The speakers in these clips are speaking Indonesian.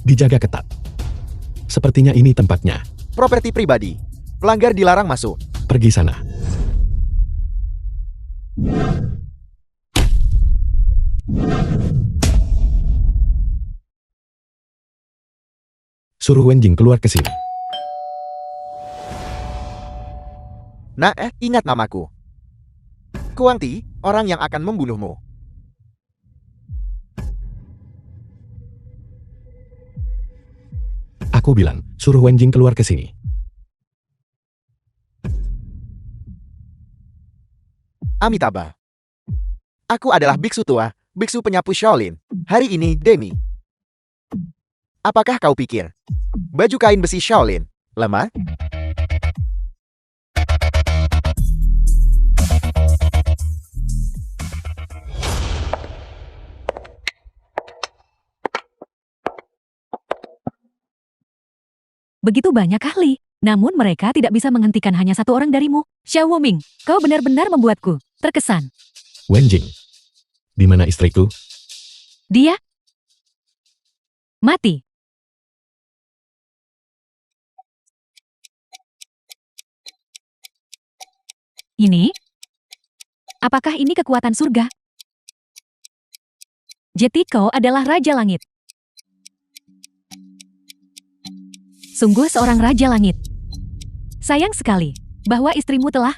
Dijaga ketat. Sepertinya ini tempatnya. Properti pribadi. Pelanggar dilarang masuk. Pergi sana. Suruh Wenjing keluar ke sini. Nah, ingat namaku. Kuangti, orang yang akan membunuhmu. Aku bilang, suruh Wenjing keluar ke sini. Amitabha. Aku adalah biksu tua, biksu penyapu Shaolin. Hari ini, Demi. Apakah kau pikir baju kain besi Shaolin lemah? Begitu banyak ahli, namun mereka tidak bisa menghentikan hanya satu orang darimu. Xiao Wuming, kau benar-benar membuatku terkesan. Wenjing. Di mana istriku? Dia mati. Ini? Apakah ini kekuatan surga? Jadi kau adalah Raja Langit. Sungguh seorang Raja Langit. Sayang sekali bahwa istrimu telah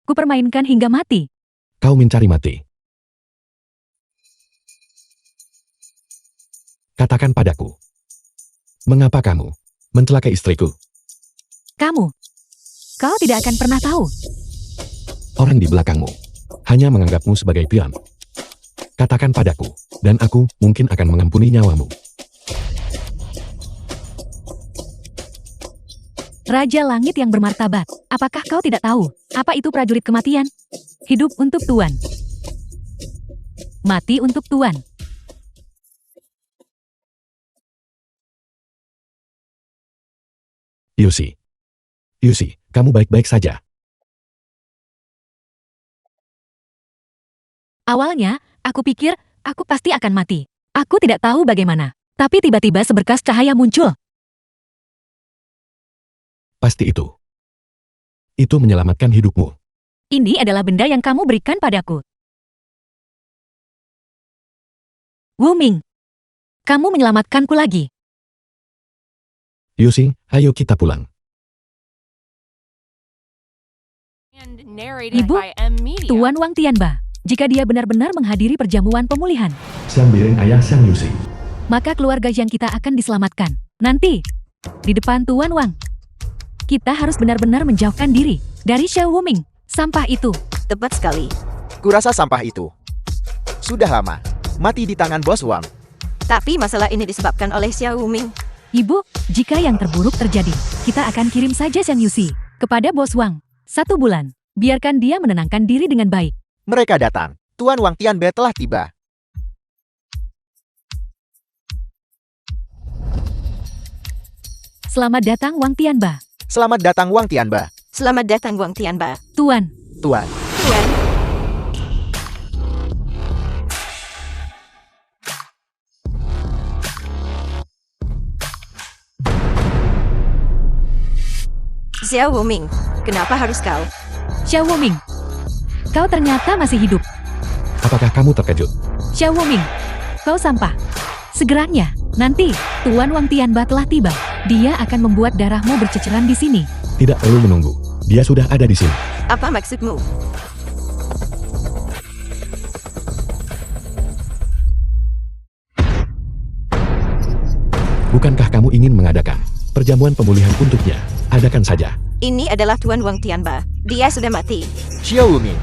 kupermainkan hingga mati. Kau mencari mati. Katakan padaku. Mengapa kamu mencelakai istriku? Kau tidak akan pernah tahu. Orang di belakangmu hanya menganggapmu sebagai pion. Katakan padaku, dan aku mungkin akan mengampuni nyawamu. Raja Langit yang bermartabat, apakah kau tidak tahu apa itu prajurit kematian? Hidup untuk Tuan. Mati untuk Tuan. Yusi. Yusi, kamu baik-baik saja. Awalnya, aku pikir aku pasti akan mati. Aku tidak tahu bagaimana. Tapi tiba-tiba seberkas cahaya muncul. Pasti itu. Itu menyelamatkan hidupmu. Ini adalah benda yang kamu berikan padaku. Wuming, kamu menyelamatkanku lagi. Yusi, ayo kita pulang. Ibu, Tuan Wang Tianba, jika dia benar-benar menghadiri perjamuan pemulihan, Siang Biring ayah Siang Yusi. maka keluarga yang kita akan diselamatkan. Nanti, di depan Tuan Wang, kita harus benar-benar menjauhkan diri dari Xiao Wuming, sampah itu. Tepat sekali. Kurasa sampah itu sudah lama mati di tangan Bos Wang. Tapi masalah ini disebabkan oleh Xiao Wuming. Ibu, jika yang terburuk terjadi, kita akan kirim saja Xiang Yusi kepada Bos Wang. 1 bulan, biarkan dia menenangkan diri dengan baik. Mereka datang. Tuan Wang Tianbe telah tiba. Selamat datang Wang Tianba. Selamat datang Wang Tianba. Selamat datang Wang Tianba. Tuan, Tuan. Tuan, Xiao Wuming, kenapa harus kau? Xiao Wuming, kau ternyata masih hidup. Apakah kamu terkejut? Xiao Wuming, kau sampah. Segeranya, nanti, Tuan Wang Tianba telah tiba. Dia akan membuat darahmu berceceran di sini. Tidak perlu menunggu. Dia sudah ada di sini. Apa maksudmu? Bukankah kamu ingin mengadakan perjamuan pemulihan untuknya? Adakan saja. Ini adalah Tuan Wang Tianba. Dia sudah mati. Xiao Wuming.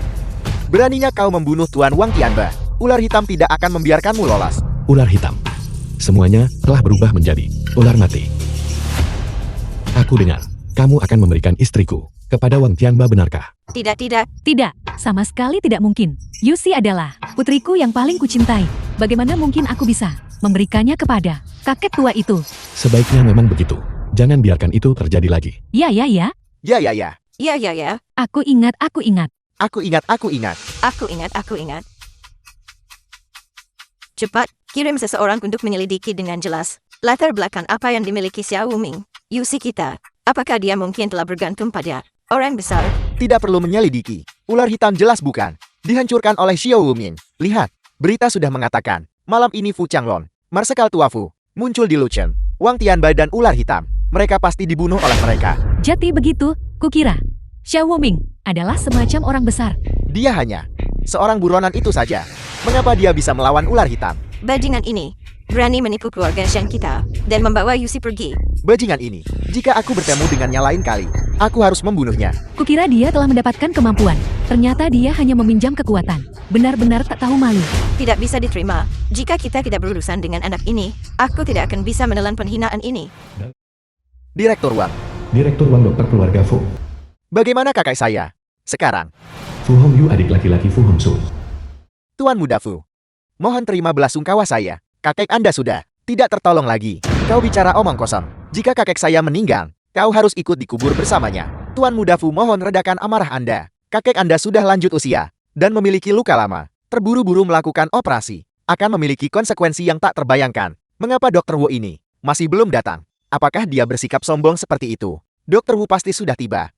Beraninya kau membunuh Tuan Wang Tianba. Ular hitam tidak akan membiarkanmu lolos. Ular hitam. Semuanya telah berubah menjadi ular mati. Aku dengar, kamu akan memberikan istriku kepada Wang Tianba, benarkah? Tidak, tidak. Tidak, sama sekali tidak mungkin. Yusi adalah putriku yang paling kucintai. Bagaimana mungkin aku bisa memberikannya kepada kakek tua itu? Sebaiknya memang begitu. Jangan biarkan itu terjadi lagi. Ya. Ya. Ya, ya, ya. Aku ingat, aku ingat. Aku ingat. Aku ingat, aku ingat. Cepat, kirim seseorang untuk menyelidiki dengan jelas. Latar belakang apa yang dimiliki Xiao Wuming? Yusi kita. Apakah dia mungkin telah bergantung pada orang besar? Tidak perlu menyelidiki. Ular hitam jelas bukan. Dihancurkan oleh Xiao Wuming. Lihat, berita sudah mengatakan, malam ini Fu Changlong, Marsekal Tua Fu, muncul di Luchen, Wang Tianbai dan ular hitam. Mereka pasti dibunuh oleh mereka. Jati begitu, kukira. Xiao Wuming adalah semacam orang besar. Dia hanya seorang buronan itu saja. Mengapa dia bisa melawan ular hitam? Bajingan ini berani menipu keluarga Shan kita dan membawa Yusi pergi. Bajingan ini, jika aku bertemu dengannya lain kali, aku harus membunuhnya. Kukira dia telah mendapatkan kemampuan. Ternyata dia hanya meminjam kekuatan. Benar-benar tak tahu malu. Tidak bisa diterima. Jika kita tidak berurusan dengan anak ini, aku tidak akan bisa menelan penghinaan ini. Direktur Wang, Direktur Wang Dokter Keluarga Fu. bagaimana kakak saya? Sekarang, Fu Hongyu adik laki-laki Fu Hongsu. Tuan Muda Fu, mohon terima belasungkawa saya. Kakek Anda sudah tidak tertolong lagi. Kau bicara omong kosong. Jika kakek saya meninggal, kau harus ikut dikubur bersamanya. Tuan Muda Fu mohon redakan amarah Anda. Kakek Anda sudah lanjut usia dan memiliki luka lama. Terburu-buru melakukan operasi akan memiliki konsekuensi yang tak terbayangkan. Mengapa Dr. Wu ini masih belum datang? Apakah dia bersikap sombong seperti itu? Dr. Wu pasti sudah tiba.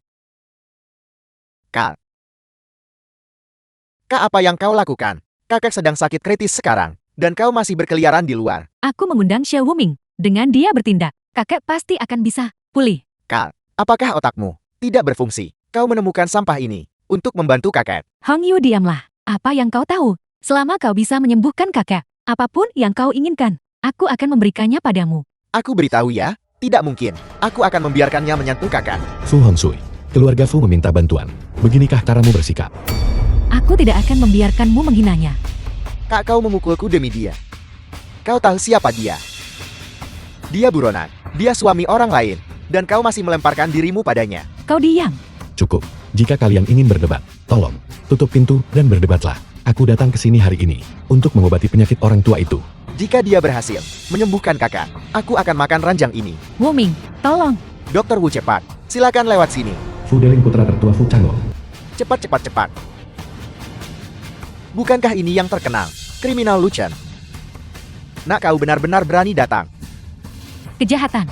Kak, apa yang kau lakukan? Kakek sedang sakit kritis sekarang, dan kau masih berkeliaran di luar. Aku mengundang Xiao Wuming. Dengan dia bertindak, kakek pasti akan bisa pulih. Kak, apakah otakmu tidak berfungsi? Kau menemukan sampah ini untuk membantu kakek. Hongyu, diamlah. Apa yang kau tahu? Selama kau bisa menyembuhkan kakek, apapun yang kau inginkan, aku akan memberikannya padamu. Aku beritahu ya, tidak mungkin. Aku akan membiarkannya menyentuh kakak. Fu Hongsui. Keluarga Fu meminta bantuan. Beginikah caramu bersikap? Aku tidak akan membiarkanmu menghinanya. Kak, kau memukulku demi dia. Kau tahu siapa dia? Dia buronan. Dia suami orang lain. Dan kau masih melemparkan dirimu padanya. Kau diam. Cukup. Jika kalian ingin berdebat, tolong tutup pintu dan berdebatlah. Aku datang ke sini hari ini untuk mengobati penyakit orang tua itu. Jika dia berhasil menyembuhkan kakak, aku akan makan ranjang ini. Wuming, tolong. Dr. Wu cepat. Silakan lewat sini. Fu Deling putra tertua Fu Changlong. Cepat, cepat, cepat. Bukankah ini yang terkenal? Kriminal Luchen. Nak, kau benar-benar berani datang. Kejahatan.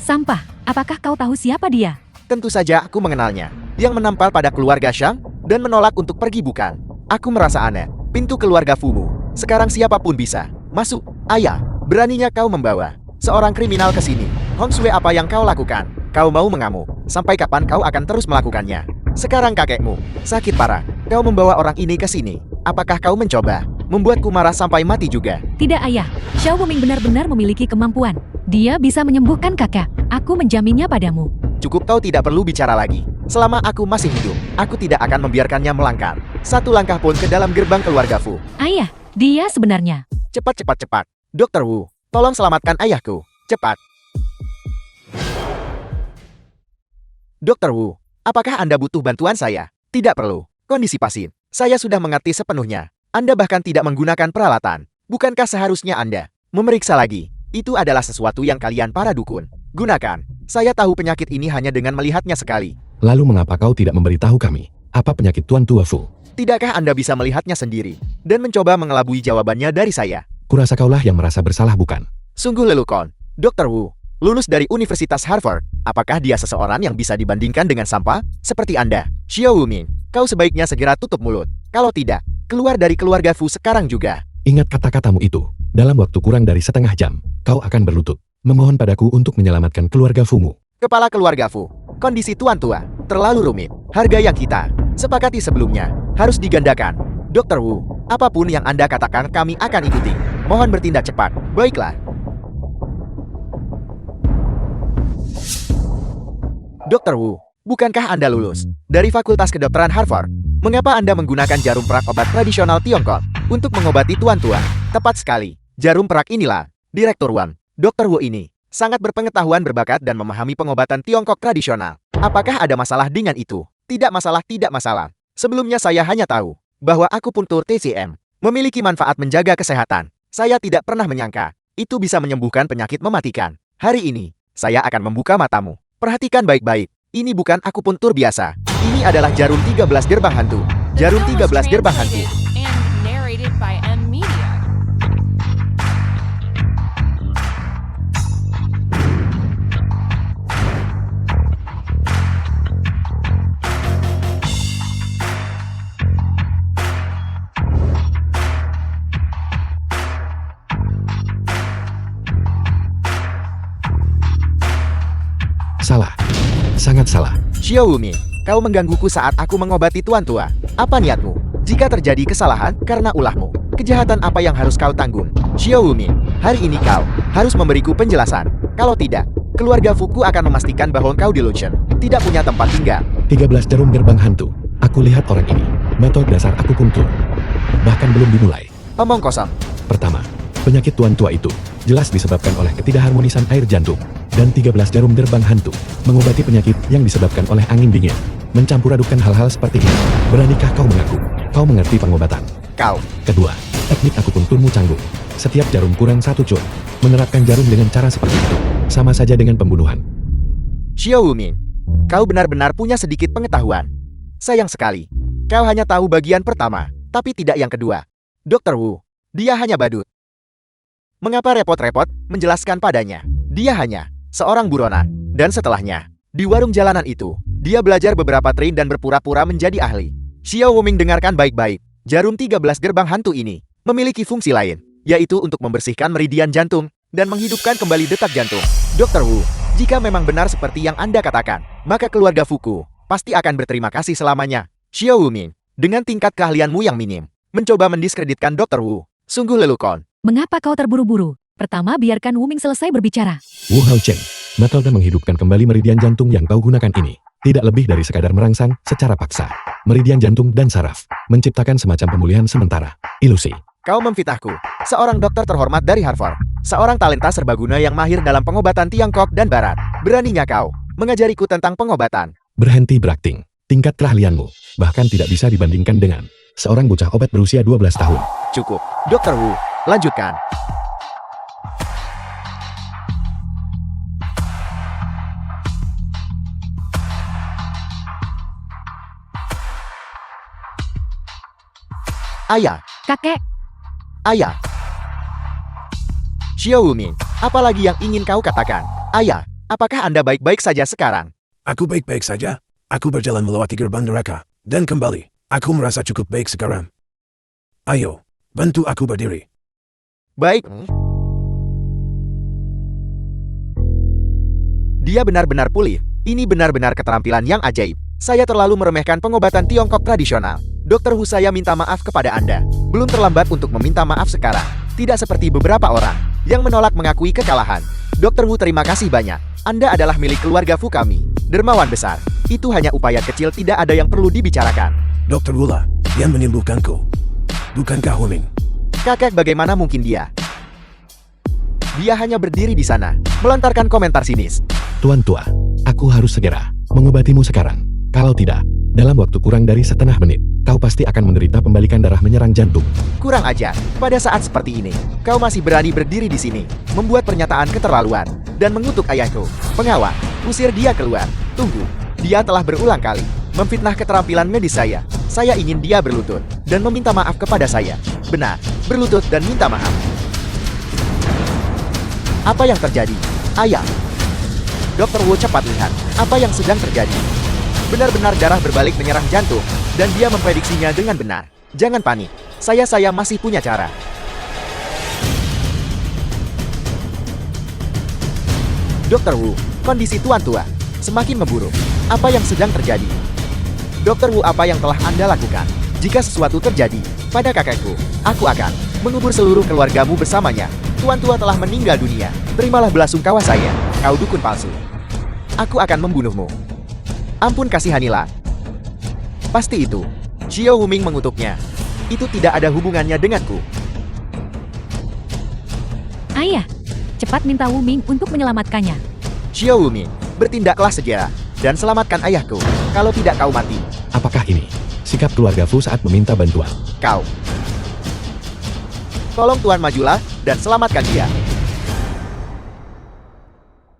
Sampah. Apakah kau tahu siapa dia? Tentu saja aku mengenalnya. Yang menampal pada keluarga Shang dan menolak untuk pergi bukan. Aku merasa aneh. Pintu keluarga Fumu. Sekarang siapapun bisa masuk. Ayah, beraninya kau membawa seorang kriminal ke sini. Hongsui, apa yang kau lakukan? Kau mau mengamuk. Sampai kapan kau akan terus melakukannya? Sekarang kakekmu sakit parah. Kau membawa orang ini ke sini. Apakah kau mencoba membuatku marah sampai mati juga? Tidak, ayah. Xiao Wuming benar-benar memiliki kemampuan. Dia bisa menyembuhkan kakak. Aku menjaminnya padamu. Cukup, kau tidak perlu bicara lagi. Selama aku masih hidup, aku tidak akan membiarkannya melangkah satu langkah pun ke dalam gerbang keluarga Fu. Ayah, dia sebenarnya. Cepat, cepat, cepat. Dr. Wu, tolong selamatkan ayahku. Cepat. Dr. Wu, apakah Anda butuh bantuan saya? Tidak perlu. Kondisi pasien. Saya sudah mengerti sepenuhnya. Anda bahkan tidak menggunakan peralatan. Bukankah seharusnya Anda memeriksa lagi? Itu adalah sesuatu yang kalian para dukun gunakan. Saya tahu penyakit ini hanya dengan melihatnya sekali. Lalu mengapa kau tidak memberitahu kami? Apa penyakit Tuan Tua Fu? Tidakkah Anda bisa melihatnya sendiri dan mencoba mengelabui jawabannya dari saya? Kurasa kaulah yang merasa bersalah bukan? Sungguh lelucon. Dr. Wu, lulus dari Universitas Harvard. Apakah dia seseorang yang bisa dibandingkan dengan sampah? Seperti Anda, Xiao Wuming, kau sebaiknya segera tutup mulut. Kalau tidak, keluar dari keluarga Fu sekarang juga. Ingat kata-katamu itu. Dalam waktu kurang dari setengah jam, kau akan berlutut. Memohon padaku untuk menyelamatkan keluarga Fumu. Kepala keluarga Fu, kondisi Tuan Tua terlalu rumit. Harga yang kita sepakati sebelumnya harus digandakan. Dr. Wu, apapun yang Anda katakan kami akan ikuti. Mohon bertindak cepat. Baiklah. Dr. Wu, bukankah Anda lulus dari Fakultas Kedokteran Harvard? Mengapa Anda menggunakan jarum perak obat tradisional Tiongkok untuk mengobati Tuan Tua? Tepat sekali. Jarum perak inilah. Direktur Wang, Dr. Wu ini sangat berpengetahuan, berbakat dan memahami pengobatan Tiongkok tradisional. Apakah ada masalah dengan itu? Tidak masalah, tidak masalah. Sebelumnya saya hanya tahu bahwa akupuntur TCM memiliki manfaat menjaga kesehatan. Saya tidak pernah menyangka itu bisa menyembuhkan penyakit mematikan. Hari ini, saya akan membuka matamu. Perhatikan baik-baik. Ini bukan akupuntur biasa. Ini adalah jarum 13 gerbang hantu. Jarum 13 gerbang hantu. sangat salah. Xiao Wuming, kau menggangguku saat aku mengobati tuan tua. Apa niatmu? Jika terjadi kesalahan karena ulahmu, kejahatan apa yang harus kau tanggung? Xiao Wuming, hari ini kau harus memberiku penjelasan. Kalau tidak, keluarga Fuku akan memastikan bahwa kau delusion, tidak punya tempat tinggal. 13 jarum gerbang hantu. Aku lihat orang ini. Metode dasar akupunktur. Bahkan belum dimulai. Omong kosong. Pertama, penyakit tuan tua itu jelas disebabkan oleh ketidakharmonisan air jantung. Dan 13 jarum gerbang hantu mengobati penyakit yang disebabkan oleh angin dingin. Mencampur adukan hal-hal seperti ini. Beranikah kau mengaku? Kau mengerti pengobatan? Kau. Kedua, teknik akupunkturmu canggung. Setiap jarum kurang 1 cut. Menerapkan jarum dengan cara seperti itu sama saja dengan pembunuhan. Xiao Wuming, kau benar-benar punya sedikit pengetahuan. Sayang sekali, kau hanya tahu bagian pertama, tapi tidak yang kedua. Dr. Wu, dia hanya badut. Mengapa repot-repot menjelaskan padanya? Dia hanya seorang buronan. Dan setelahnya, di warung jalanan itu, dia belajar beberapa trik dan berpura-pura menjadi ahli. Xiao Wuming, dengarkan baik-baik. Jarum 13 gerbang hantu ini memiliki fungsi lain, yaitu untuk membersihkan meridian jantung dan menghidupkan kembali detak jantung. Dr. Wu, jika memang benar seperti yang Anda katakan, maka keluarga Fuku pasti akan berterima kasih selamanya. Xiao Wuming, dengan tingkat keahlianmu yang minim, mencoba mendiskreditkan Dr. Wu. Sungguh lelucon. Mengapa kau terburu-buru? Pertama, biarkan Wuming selesai berbicara. Wu Hao Cheng, metode menghidupkan kembali meridian jantung yang kau gunakan ini tidak lebih dari sekadar merangsang secara paksa meridian jantung dan saraf, menciptakan semacam pemulihan sementara, ilusi. Kau memfitnahku, seorang dokter terhormat dari Harvard, seorang talenta serbaguna yang mahir dalam pengobatan Tiongkok dan Barat. Beraninya kau mengajariku tentang pengobatan. Berhenti berakting. Tingkat keahlianmu bahkan tidak bisa dibandingkan dengan seorang bocah obat berusia 12 tahun. Cukup, Dr. Wu, lanjutkan. Ayah, Kakek, ayah. Xiao Wuming, apalagi yang ingin kau katakan? Ayah, apakah Anda baik-baik saja sekarang? Aku baik-baik saja. Aku berjalan melewati gerbang neraka, dan kembali. Aku merasa cukup baik sekarang. Ayo, bantu aku berdiri. Baik. Dia benar-benar pulih. Ini benar-benar keterampilan yang ajaib. Saya terlalu meremehkan pengobatan Tiongkok tradisional. Dr. Wu, saya minta maaf kepada Anda. Belum terlambat untuk meminta maaf sekarang. Tidak seperti beberapa orang yang menolak mengakui kekalahan. Dr. Wu, terima kasih banyak. Anda adalah milik keluarga Fu kami. Dermawan besar. Itu hanya upaya kecil, tidak ada yang perlu dibicarakan. Dr. Wula, yang menyembuhkanku. Bukankah Wuming? Kakek, bagaimana mungkin dia? Dia hanya berdiri di sana, melontarkan komentar sinis. Tuan tua, aku harus segera mengobatimu sekarang. Kalau tidak, dalam waktu kurang dari setengah menit, kau pasti akan menderita pembalikan darah menyerang jantung. Kurang ajar, pada saat seperti ini, kau masih berani berdiri di sini, membuat pernyataan keterlaluan, dan mengutuk ayahku. Pengawal, usir dia keluar. Tunggu, dia telah berulang kali memfitnah keterampilan medis saya. Saya ingin dia berlutut, dan meminta maaf kepada saya. Benar, berlutut dan minta maaf. Apa yang terjadi? Ayah. Dr. Wu, cepat lihat, apa yang sedang terjadi. Benar-benar darah berbalik menyerang jantung, dan dia memprediksinya dengan benar. Jangan panik, saya masih punya cara. Dr. Wu, kondisi tuan tua semakin memburuk. Apa yang sedang terjadi? Dr. Wu, apa yang telah Anda lakukan? Jika sesuatu terjadi pada kakekku, aku akan mengubur seluruh keluargamu bersamanya. Tuan tua telah meninggal dunia. Terimalah belasungkawa saya, kau dukun palsu. Aku akan membunuhmu. Ampun, kasihanilah. Pasti itu. Xiao Wuming mengutuknya. Itu tidak ada hubungannya denganku. ayah, cepat minta Wuming untuk menyelamatkannya. Xiao Wuming, bertindaklah segera dan selamatkan ayahku. Kalau tidak, kau mati. Apakah ini sikap keluarga Fu saat meminta bantuan? Kau. Tolong Tuan, majulah dan selamatkan dia.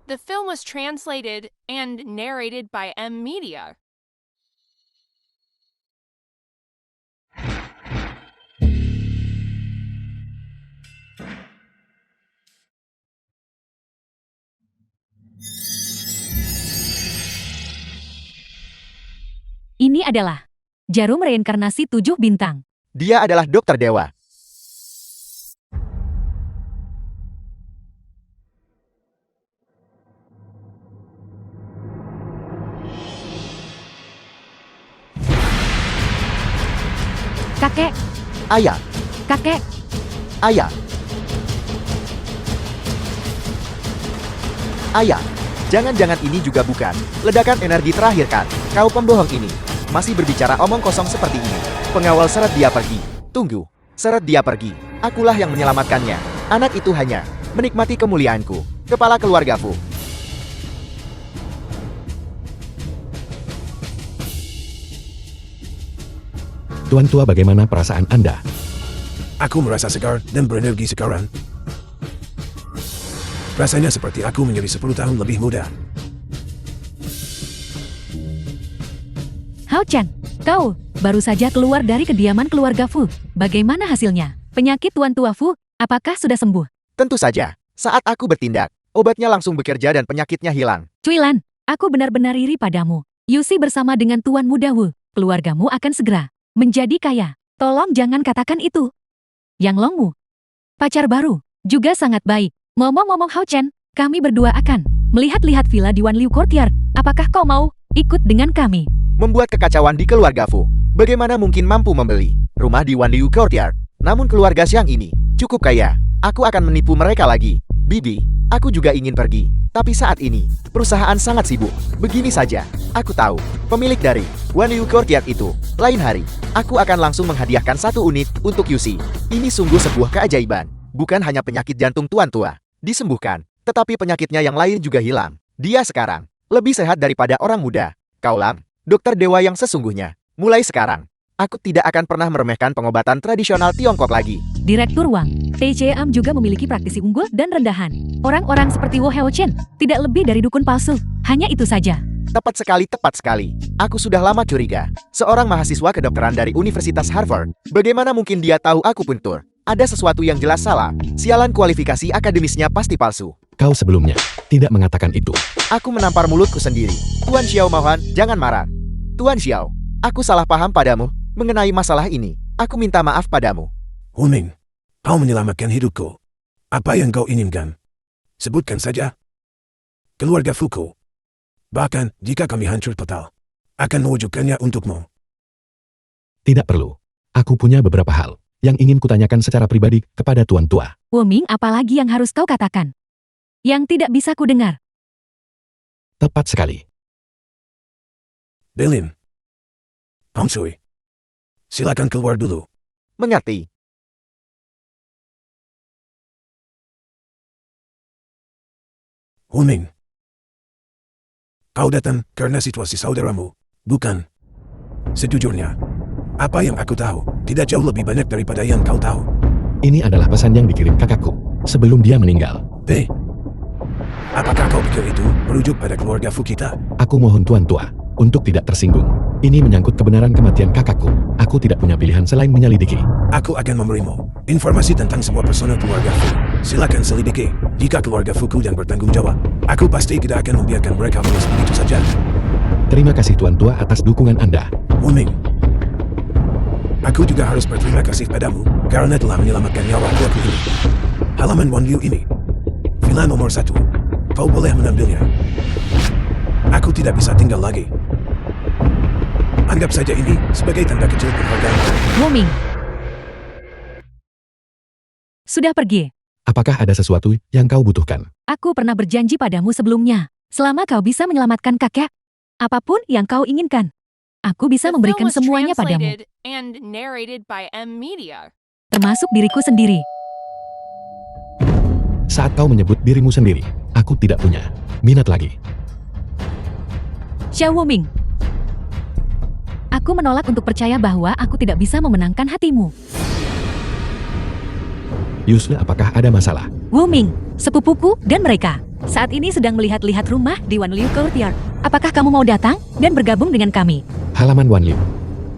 The film was translated and narrated by M Media. Ini adalah jarum reinkarnasi 7 bintang. Dia adalah dokter dewa. Kakek, Ayah, kakek, ayah. Ayah, jangan-jangan ini juga bukan ledakan energi terakhir kan? Kau pembohong ini. Masih berbicara omong kosong seperti ini. Pengawal seret dia pergi. Tunggu, seret dia pergi. Akulah yang menyelamatkannya. Anak itu hanya menikmati kemuliaanku. Kepala keluarga Fu. Tuan Tua, bagaimana perasaan Anda? Aku merasa segar dan berenergi sekarang. Rasanya seperti aku menjadi 10 tahun lebih muda. Hao Chen, kau baru saja keluar dari kediaman keluarga Fu. Bagaimana hasilnya? Penyakit Tuan Tua Fu, apakah sudah sembuh? Tentu saja. Saat aku bertindak, obatnya langsung bekerja dan penyakitnya hilang. Cuilan, aku benar-benar iri padamu. Yusi bersama dengan Tuan Muda Wu, keluargamu akan segera menjadi kaya. Tolong jangan katakan itu. Yang Longmu, pacar baru, juga sangat baik. Ngomong-ngomong Hao Chen, kami berdua akan melihat-lihat villa di Wan Liu Courtyard. Apakah kau mau ikut dengan kami? Membuat kekacauan di keluarga Fu. Bagaimana mungkin mampu membeli rumah di Wan Liu Courtyard? Namun keluarga Xiang ini cukup kaya. Aku akan menipu mereka lagi. Bibi, aku juga ingin pergi. Tapi saat ini, perusahaan sangat sibuk. Begini saja, aku tahu, pemilik dari Wan Liu Courtyard itu. Lain hari, aku akan langsung menghadiahkan 1 unit untuk Yusi. Ini sungguh sebuah keajaiban. Bukan hanya penyakit jantung Tuan Tua disembuhkan, tetapi penyakitnya yang lain juga hilang. Dia sekarang lebih sehat daripada orang muda. Kau Lam, dokter dewa yang sesungguhnya. Mulai sekarang, aku tidak akan pernah meremehkan pengobatan tradisional Tiongkok lagi. Direktur Wang, TCM juga memiliki praktisi unggul dan rendahan. Orang-orang seperti Wu Hao Chen tidak lebih dari dukun palsu. Hanya itu saja. Tepat sekali, tepat sekali. Aku sudah lama curiga. Seorang mahasiswa kedokteran dari Universitas Harvard. Bagaimana mungkin dia tahu aku puntur? Ada sesuatu yang jelas salah. Sialan, kualifikasi akademisnya pasti palsu. Kau sebelumnya tidak mengatakan itu. Aku menampar mulutku sendiri. Tuan Xiao, mohon, jangan marah. Tuan Xiao, aku salah paham padamu mengenai masalah ini. Aku minta maaf padamu. Wu Ming, kau menyelamatkan hidupku. Apa yang kau inginkan? Sebutkan saja. Keluarga Fuku. Bahkan jika kami hancur total, akan mewujudkannya untukmu. Tidak perlu. Aku punya beberapa hal yang ingin kutanyakan secara pribadi kepada Tuan Tua. Wu Ming, apalagi yang harus kau katakan? Yang tidak bisa ku dengar. Tepat sekali. Belin. Hong Sui. Silakan keluar dulu. Mengerti. Wu Ming. Kau datang karena situasi saudaramu, bukan? Sejujurnya, apa yang aku tahu tidak jauh lebih banyak daripada yang kau tahu. Ini adalah pesan yang dikirim kakakku sebelum dia meninggal. Apakah kau pikir itu merujuk pada keluarga Fu kita? Aku mohon Tuan Tua untuk tidak tersinggung. Ini menyangkut kebenaran kematian kakakku. Aku tidak punya pilihan selain menyelidiki. Aku akan memberimu informasi tentang semua personel keluarga Fu. Silakan selidiki. Jika keluarga Fuku yang bertanggung jawab, aku pasti tidak akan membiarkan mereka menulis begitu saja. Terima kasih Tuan Tua atas dukungan Anda. Wu Ming. Aku juga harus berterima kasih padamu karena telah menyelamatkan nyawa keluarga ini. Halaman Wan Liu ini. Villa nomor 1. Kau boleh menambilnya. Aku tidak bisa tinggal lagi. Anggap saja ini sebagai tanda kecil penghargaan. Wu Ming sudah pergi. Apakah ada sesuatu yang kau butuhkan? Aku pernah berjanji padamu sebelumnya. Selama kau bisa menyelamatkan kakek, apapun yang kau inginkan, aku bisa The film memberikan was semuanya padamu. translated and narrated by M Media. Termasuk diriku sendiri. Saat kau menyebut dirimu sendiri, aku tidak punya minat lagi. Xiao Wuming, aku menolak untuk percaya bahwa aku tidak bisa memenangkan hatimu. Yusle, apakah ada masalah? Wuming, sepupuku dan mereka saat ini sedang melihat-lihat rumah di Wan Liu Courtyard. Apakah kamu mau datang dan bergabung dengan kami? Halaman Wan Liu.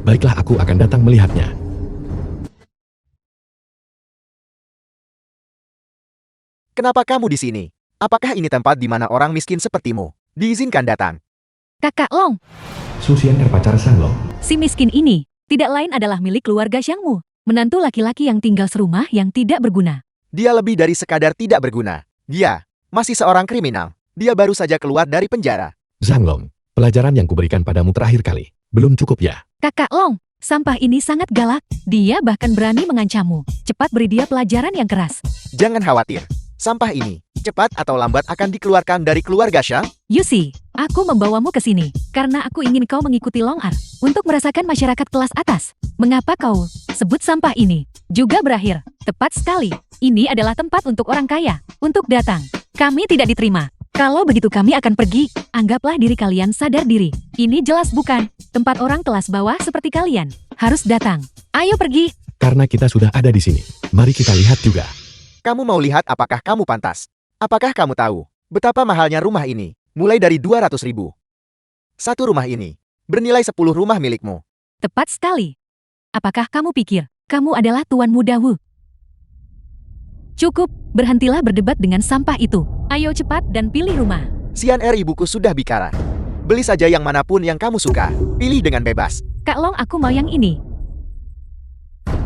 Baiklah, aku akan datang melihatnya. Kenapa kamu di sini? Apakah ini tempat di mana orang miskin sepertimu diizinkan datang? Kakak Long, Susian pacar Sanglong. si miskin ini tidak lain adalah milik keluarga Xiangmu. Menantu laki-laki yang tinggal serumah yang tidak berguna. Dia lebih dari sekadar tidak berguna. Dia masih seorang kriminal. Dia baru saja keluar dari penjara. Zanglong, pelajaran yang kuberikan padamu terakhir kali belum cukup ya? Kakak Long, Sampah ini sangat galak. Dia bahkan berani mengancammu. Cepat beri dia pelajaran yang keras. Jangan khawatir. Sampah ini, cepat atau lambat akan dikeluarkan dari keluarga Shah. Yusi, aku membawamu ke sini karena aku ingin kau mengikuti Long Ar untuk merasakan masyarakat kelas atas. Mengapa kau sebut sampah ini juga berakhir? Tepat sekali. Ini adalah tempat untuk orang kaya untuk datang. Kami tidak diterima. Kalau begitu kami akan pergi. Anggaplah diri kalian sadar diri. Ini jelas bukan tempat orang kelas bawah seperti kalian. Harus datang. Ayo pergi. Karena kita sudah ada di sini, mari kita lihat juga. Kamu mau lihat apakah kamu pantas? Apakah kamu tahu betapa mahalnya rumah ini? Mulai dari 200.000. Satu rumah ini bernilai 10 rumah milikmu. Tepat sekali. Apakah kamu pikir kamu adalah Tuan Muda Wu? Cukup, berhentilah berdebat dengan sampah itu. Ayo cepat dan pilih rumah. Sian ibuku sudah bicara. Beli saja yang manapun yang kamu suka. Pilih dengan bebas. Kak Long, aku mau yang ini.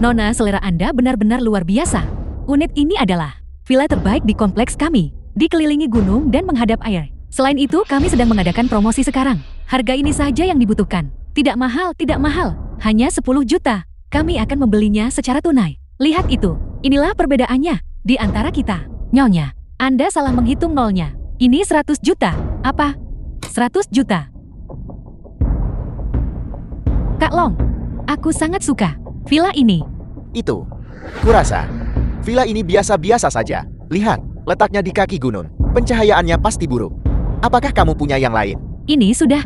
Nona, selera Anda benar-benar luar biasa. Unit ini adalah villa terbaik di kompleks kami. Dikelilingi gunung dan menghadap air. Selain itu, kami sedang mengadakan promosi sekarang. Harga ini saja yang dibutuhkan. Tidak mahal, tidak mahal. Hanya 10 juta. Kami akan membelinya secara tunai. Lihat itu. Inilah perbedaannya di antara kita. Nyonya, Anda salah menghitung nolnya. Ini 100 juta. Apa? 100 juta. Kak Long, aku sangat suka villa ini. Itu. Kurasa. Villa ini biasa-biasa saja. Lihat, letaknya di kaki gunung. Pencahayaannya pasti buruk. Apakah kamu punya yang lain? Ini sudah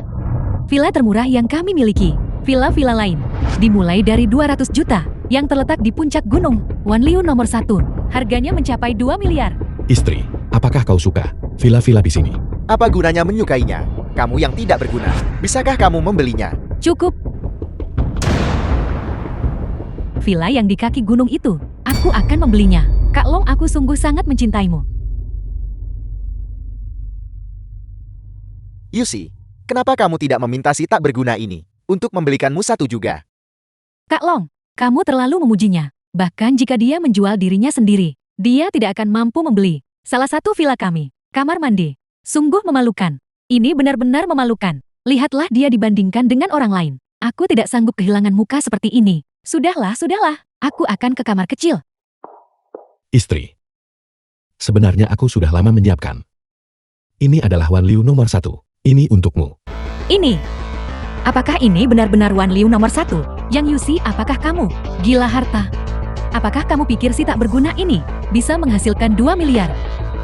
villa termurah yang kami miliki. Villa-villa lain dimulai dari 200 juta yang terletak di puncak gunung Wanliu nomor 1. Harganya mencapai 2 miliar. Istri, apakah kau suka villa-villa di sini? Apa gunanya menyukainya? Kamu yang tidak berguna. Bisakah kamu membelinya? Cukup. Villa yang di kaki gunung itu, aku akan membelinya. Kak Long, aku sungguh sangat mencintaimu. Yusi, kenapa kamu tidak meminta si tak berguna ini untuk membelikanmu satu juga? Kak Long, kamu terlalu memujinya. Bahkan jika dia menjual dirinya sendiri, dia tidak akan mampu membeli salah satu villa kami. Kamar mandi. Sungguh memalukan. Ini benar-benar memalukan. Lihatlah dia dibandingkan dengan orang lain. Aku tidak sanggup kehilangan muka seperti ini. Sudahlah, sudahlah. Aku akan ke kamar kecil. Istri, sebenarnya aku sudah lama menyiapkan. Ini adalah Wanliu nomor 1. Ini untukmu. Ini. Apakah ini benar-benar Wanliu nomor 1? Yang Yusi, apakah kamu gila harta? Apakah kamu pikir si tak berguna ini bisa menghasilkan 2 miliar?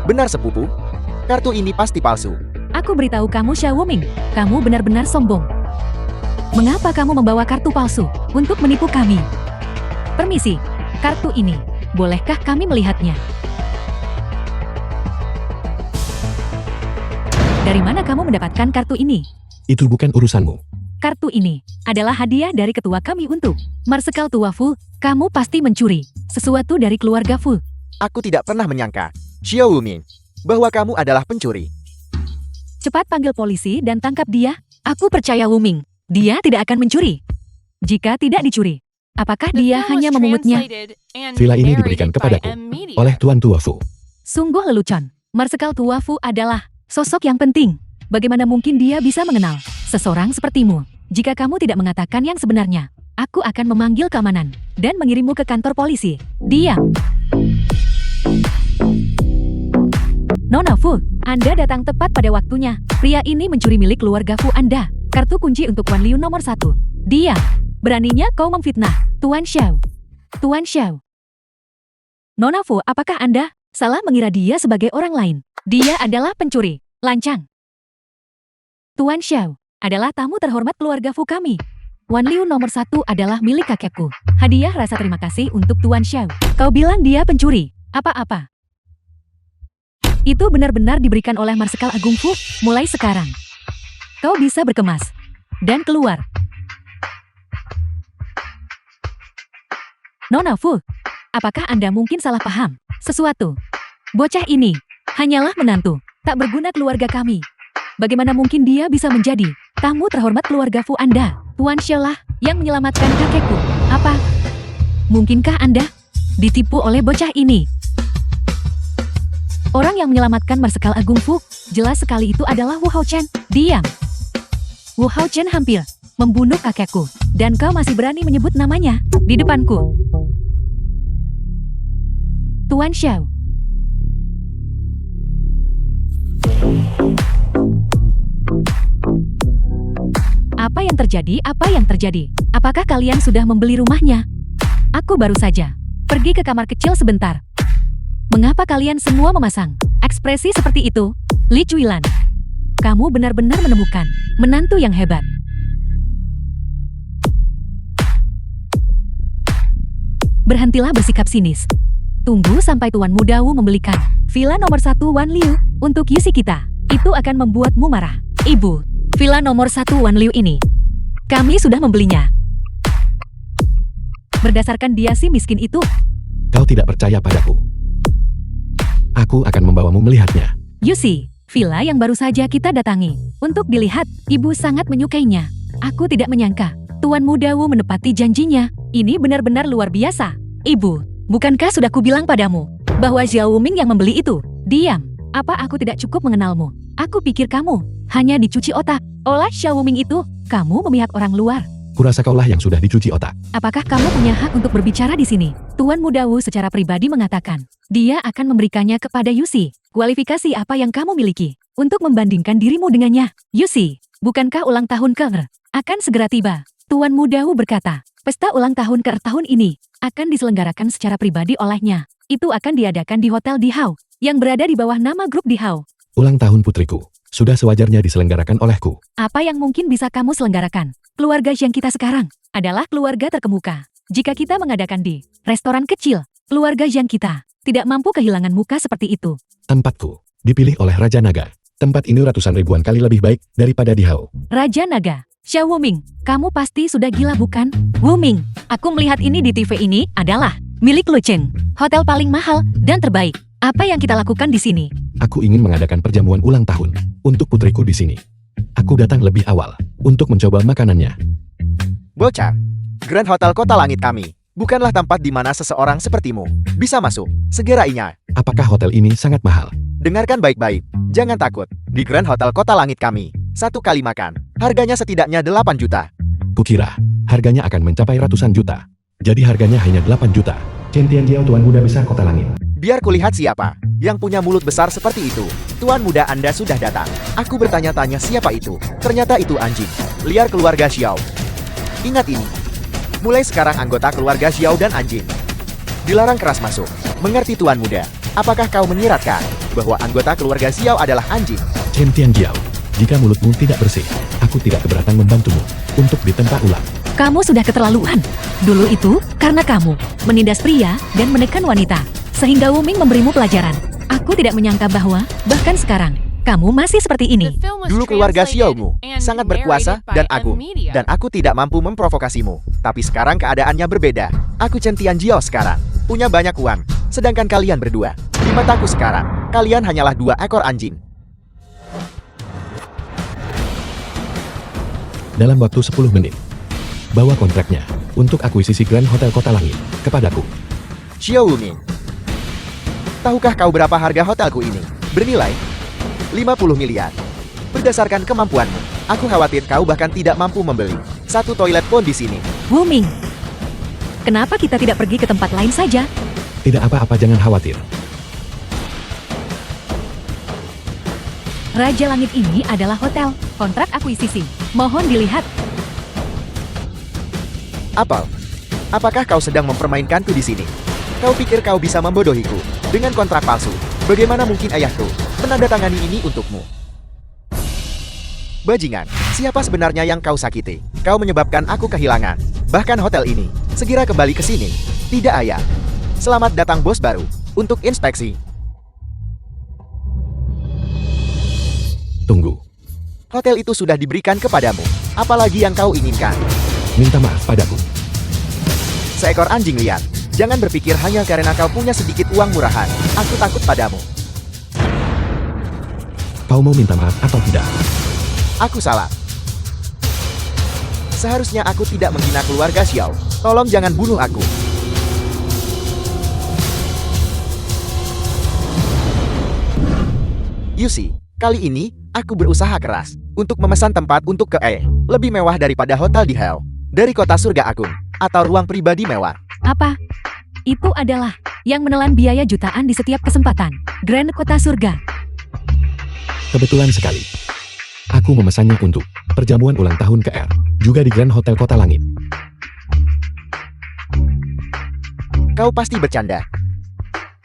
Benar sepupu. Kartu ini pasti palsu. Aku beritahu kamu, Xia Wuming, kamu benar-benar sombong. Mengapa kamu membawa kartu palsu untuk menipu kami? Permisi, kartu ini, bolehkah kami melihatnya? Dari mana kamu mendapatkan kartu ini? Itu bukan urusanmu. Kartu ini adalah hadiah dari ketua kami untuk Marsekal Tua Fu. Kamu pasti mencuri sesuatu dari keluarga Fu. Aku tidak pernah menyangka, Xiao Wuming, bahwa kamu adalah pencuri. Cepat panggil polisi dan tangkap dia. Aku percaya Wuming, dia tidak akan mencuri. Jika tidak dicuri, apakah The dia film was hanya memungutnya? translated and Villa ini narrated diberikan by kepadaku Media. oleh Tuan Tua Fu. Sungguh lelucon. Marsekal Tua Fu adalah sosok yang penting. Bagaimana mungkin dia bisa mengenal seseorang sepertimu? Jika kamu tidak mengatakan yang sebenarnya, aku akan memanggil keamanan dan mengirimmu ke kantor polisi. Diam. Nona Fu, Anda datang tepat pada waktunya. Pria ini mencuri milik keluarga Fu Anda. Kartu kunci untuk Wanliu nomor 1. Diam. Beraninya kau memfitnah Tuan Xiao. Tuan Xiao. Nona Fu, apakah Anda salah mengira dia sebagai orang lain? Dia adalah pencuri. Lancang. Tuan Xiao adalah tamu terhormat keluarga Fu kami. Wanliu nomor 1 adalah milik kakekku. Hadiah rasa terima kasih untuk Tuan Xiao. Kau bilang dia pencuri. Apa-apa? Itu benar-benar diberikan oleh Marsekal Agung Fu. Mulai sekarang, kau bisa berkemas dan keluar. Nona Fu, apakah Anda mungkin salah paham sesuatu? Bocah ini hanyalah menantu tak berguna keluarga kami. Bagaimana mungkin dia bisa menjadi tamu terhormat keluarga Fu Anda? Tuan Xiao lah yang menyelamatkan kakekku. Apa? Mungkinkah Anda ditipu oleh bocah ini? Orang yang menyelamatkan Marsekal Agung Fu, jelas sekali itu adalah Wu Hao Chen. Diam. Wu Hao Chen hampir membunuh kakekku. Dan kau masih berani menyebut namanya di depanku. Tuan Xiao. Apa yang terjadi? Apa yang terjadi? Apakah kalian sudah membeli rumahnya? Aku baru saja pergi ke kamar kecil sebentar. Mengapa kalian semua memasang ekspresi seperti itu? Li Cuilan, kamu benar-benar menemukan menantu yang hebat. Berhentilah bersikap sinis. Tunggu sampai Tuan Muda Wu membelikan villa nomor 1 Wan Liu untuk Yusi kita. Itu akan membuatmu marah. Ibu, villa nomor 1 Wan Liu ini, kami sudah membelinya. Berdasarkan dia si miskin itu. Kau tidak percaya padaku. Aku akan membawamu melihatnya. Yusi, villa yang baru saja kita datangi. Untuk dilihat, ibu sangat menyukainya. Aku tidak menyangka Tuan Muda Wu menepati janjinya. Ini benar-benar luar biasa. Ibu, bukankah sudah kubilang padamu bahwa Xiao Wuming yang membeli itu? Diam. Apa aku tidak cukup mengenalmu? Aku pikir kamu hanya dicuci otak oleh Xiao Wuming itu. Kamu memihak orang luar. Kurasa kaulah yang sudah dicuci otak. Apakah kamu punya hak untuk berbicara di sini? Tuan Muda Wu secara pribadi mengatakan, dia akan memberikannya kepada Yusi. Kualifikasi apa yang kamu miliki untuk membandingkan dirimu dengannya? Yusi, bukankah ulang tahun Ke-er akan segera tiba? Tuan Muda Wu berkata, pesta ulang tahun Ke-er tahun ini akan diselenggarakan secara pribadi olehnya. Itu akan diadakan di Hotel Dihao, yang berada di bawah nama grup Dihao. Ulang tahun putriku sudah sewajarnya diselenggarakan olehku. Apa yang mungkin bisa kamu selenggarakan? Keluarga yang kita sekarang adalah keluarga terkemuka. Jika kita mengadakan di restoran kecil, keluarga yang kita tidak mampu kehilangan muka seperti itu. Tempatku dipilih oleh Raja Naga. Tempat ini ratusan ribuan kali lebih baik daripada Dihao. Raja Naga, Xiao Wuming, kamu pasti sudah gila bukan? Wuming, aku melihat ini di TV ini adalah milik Lucheng, hotel paling mahal dan terbaik. Apa yang kita lakukan di sini? Aku ingin mengadakan perjamuan ulang tahun untuk putriku di sini. Aku datang lebih awal untuk mencoba makanannya. Bocah, Grand Hotel Kota Langit kami bukanlah tempat di mana seseorang sepertimu bisa masuk. Segera ingat. Apakah hotel ini sangat mahal? Dengarkan baik-baik. Jangan takut. Di Grand Hotel Kota Langit kami, satu kali makan, harganya setidaknya 8 juta. Kukira harganya akan mencapai ratusan juta. Jadi harganya hanya 8 juta. Chen Tianjiao, Tuan Muda Besar Kota Langit. Biar kulihat siapa yang punya mulut besar seperti itu. Tuan muda Anda sudah datang. Aku bertanya-tanya siapa itu. Ternyata itu anjing liar keluarga Xiao. Ingat ini. Mulai sekarang anggota keluarga Xiao dan anjing dilarang keras masuk. Mengerti Tuan Muda? Apakah kau menyiratkan bahwa anggota keluarga Xiao adalah anjing? Chen Tianjiao, jika mulutmu tidak bersih, aku tidak keberatan membantumu untuk ditempa ulang. Kamu sudah keterlaluan. Dulu itu karena kamu menindas pria dan menekan wanita, sehingga Wuming memberimu pelajaran. Aku tidak menyangka bahwa bahkan sekarang kamu masih seperti ini. Dulu keluarga Xiaomu sangat berkuasa dan agung, dan aku tidak mampu memprovokasimu. Tapi sekarang keadaannya berbeda. Aku Chen Tianjiao sekarang punya banyak uang, sedangkan kalian berdua, di mataku sekarang, kalian hanyalah 2 ekor anjing. Dalam waktu 10 menit, bawa kontraknya untuk akuisisi Grand Hotel Kota Langit kepadaku. Xiao Wuming, tahukah kau berapa harga hotelku ini? Bernilai 50 miliar. Berdasarkan kemampuanmu, aku khawatir kau bahkan tidak mampu membeli satu toilet pun di sini. Wuming, kenapa kita tidak pergi ke tempat lain saja? Tidak apa-apa, jangan khawatir. Raja Langit ini adalah hotel, kontrak akuisisi. Mohon dilihat. Apel, apakah kau sedang mempermainkanku di sini? Kau pikir kau bisa membodohiku dengan kontrak palsu? Bagaimana mungkin ayahku menandatangani ini untukmu? Bajingan, siapa sebenarnya yang kau sakiti? Kau menyebabkan aku kehilangan bahkan hotel ini. Segera kembali ke sini. Tidak, ayah. Selamat datang bos baru untuk inspeksi. Tunggu, Hotel itu sudah diberikan kepadamu. Apalagi yang kau inginkan? minta maaf padaku. Seekor anjing liar. Jangan berpikir hanya karena kau punya sedikit uang murahan. Aku takut padamu. Kau mau minta maaf atau tidak? Aku salah. Seharusnya aku tidak menghina keluarga Xiao. Tolong jangan bunuh aku. Yusi, kali ini aku berusaha keras untuk memesan tempat untuk lebih mewah daripada hotel di Hell. dari kota surga agung, atau ruang pribadi mewah. Apa? Itu adalah yang menelan biaya jutaan di setiap kesempatan. Grand Kota Surga. Kebetulan sekali. Aku memesannya untuk perjamuan ulang tahun KR, juga di Grand Hotel Kota Langit. Kau pasti bercanda.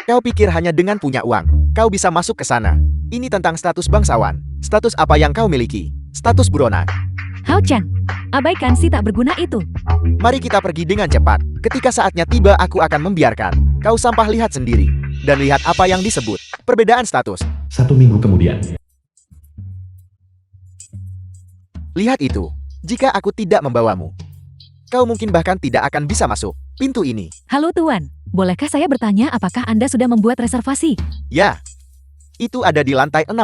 Kau pikir hanya dengan punya uang, kau bisa masuk ke sana. Ini tentang status bangsawan. Status apa yang kau miliki? Status buronan. Hao Chan, abaikan si tak berguna itu. Mari kita pergi dengan cepat. Ketika saatnya tiba aku akan membiarkan kau sampah lihat sendiri. Dan lihat apa yang disebut perbedaan status. 1 minggu kemudian. Lihat itu. Jika aku tidak membawamu, kau mungkin bahkan tidak akan bisa masuk pintu ini. Halo Tuan, bolehkah saya bertanya apakah Anda sudah membuat reservasi? Ya, itu ada di lantai 16,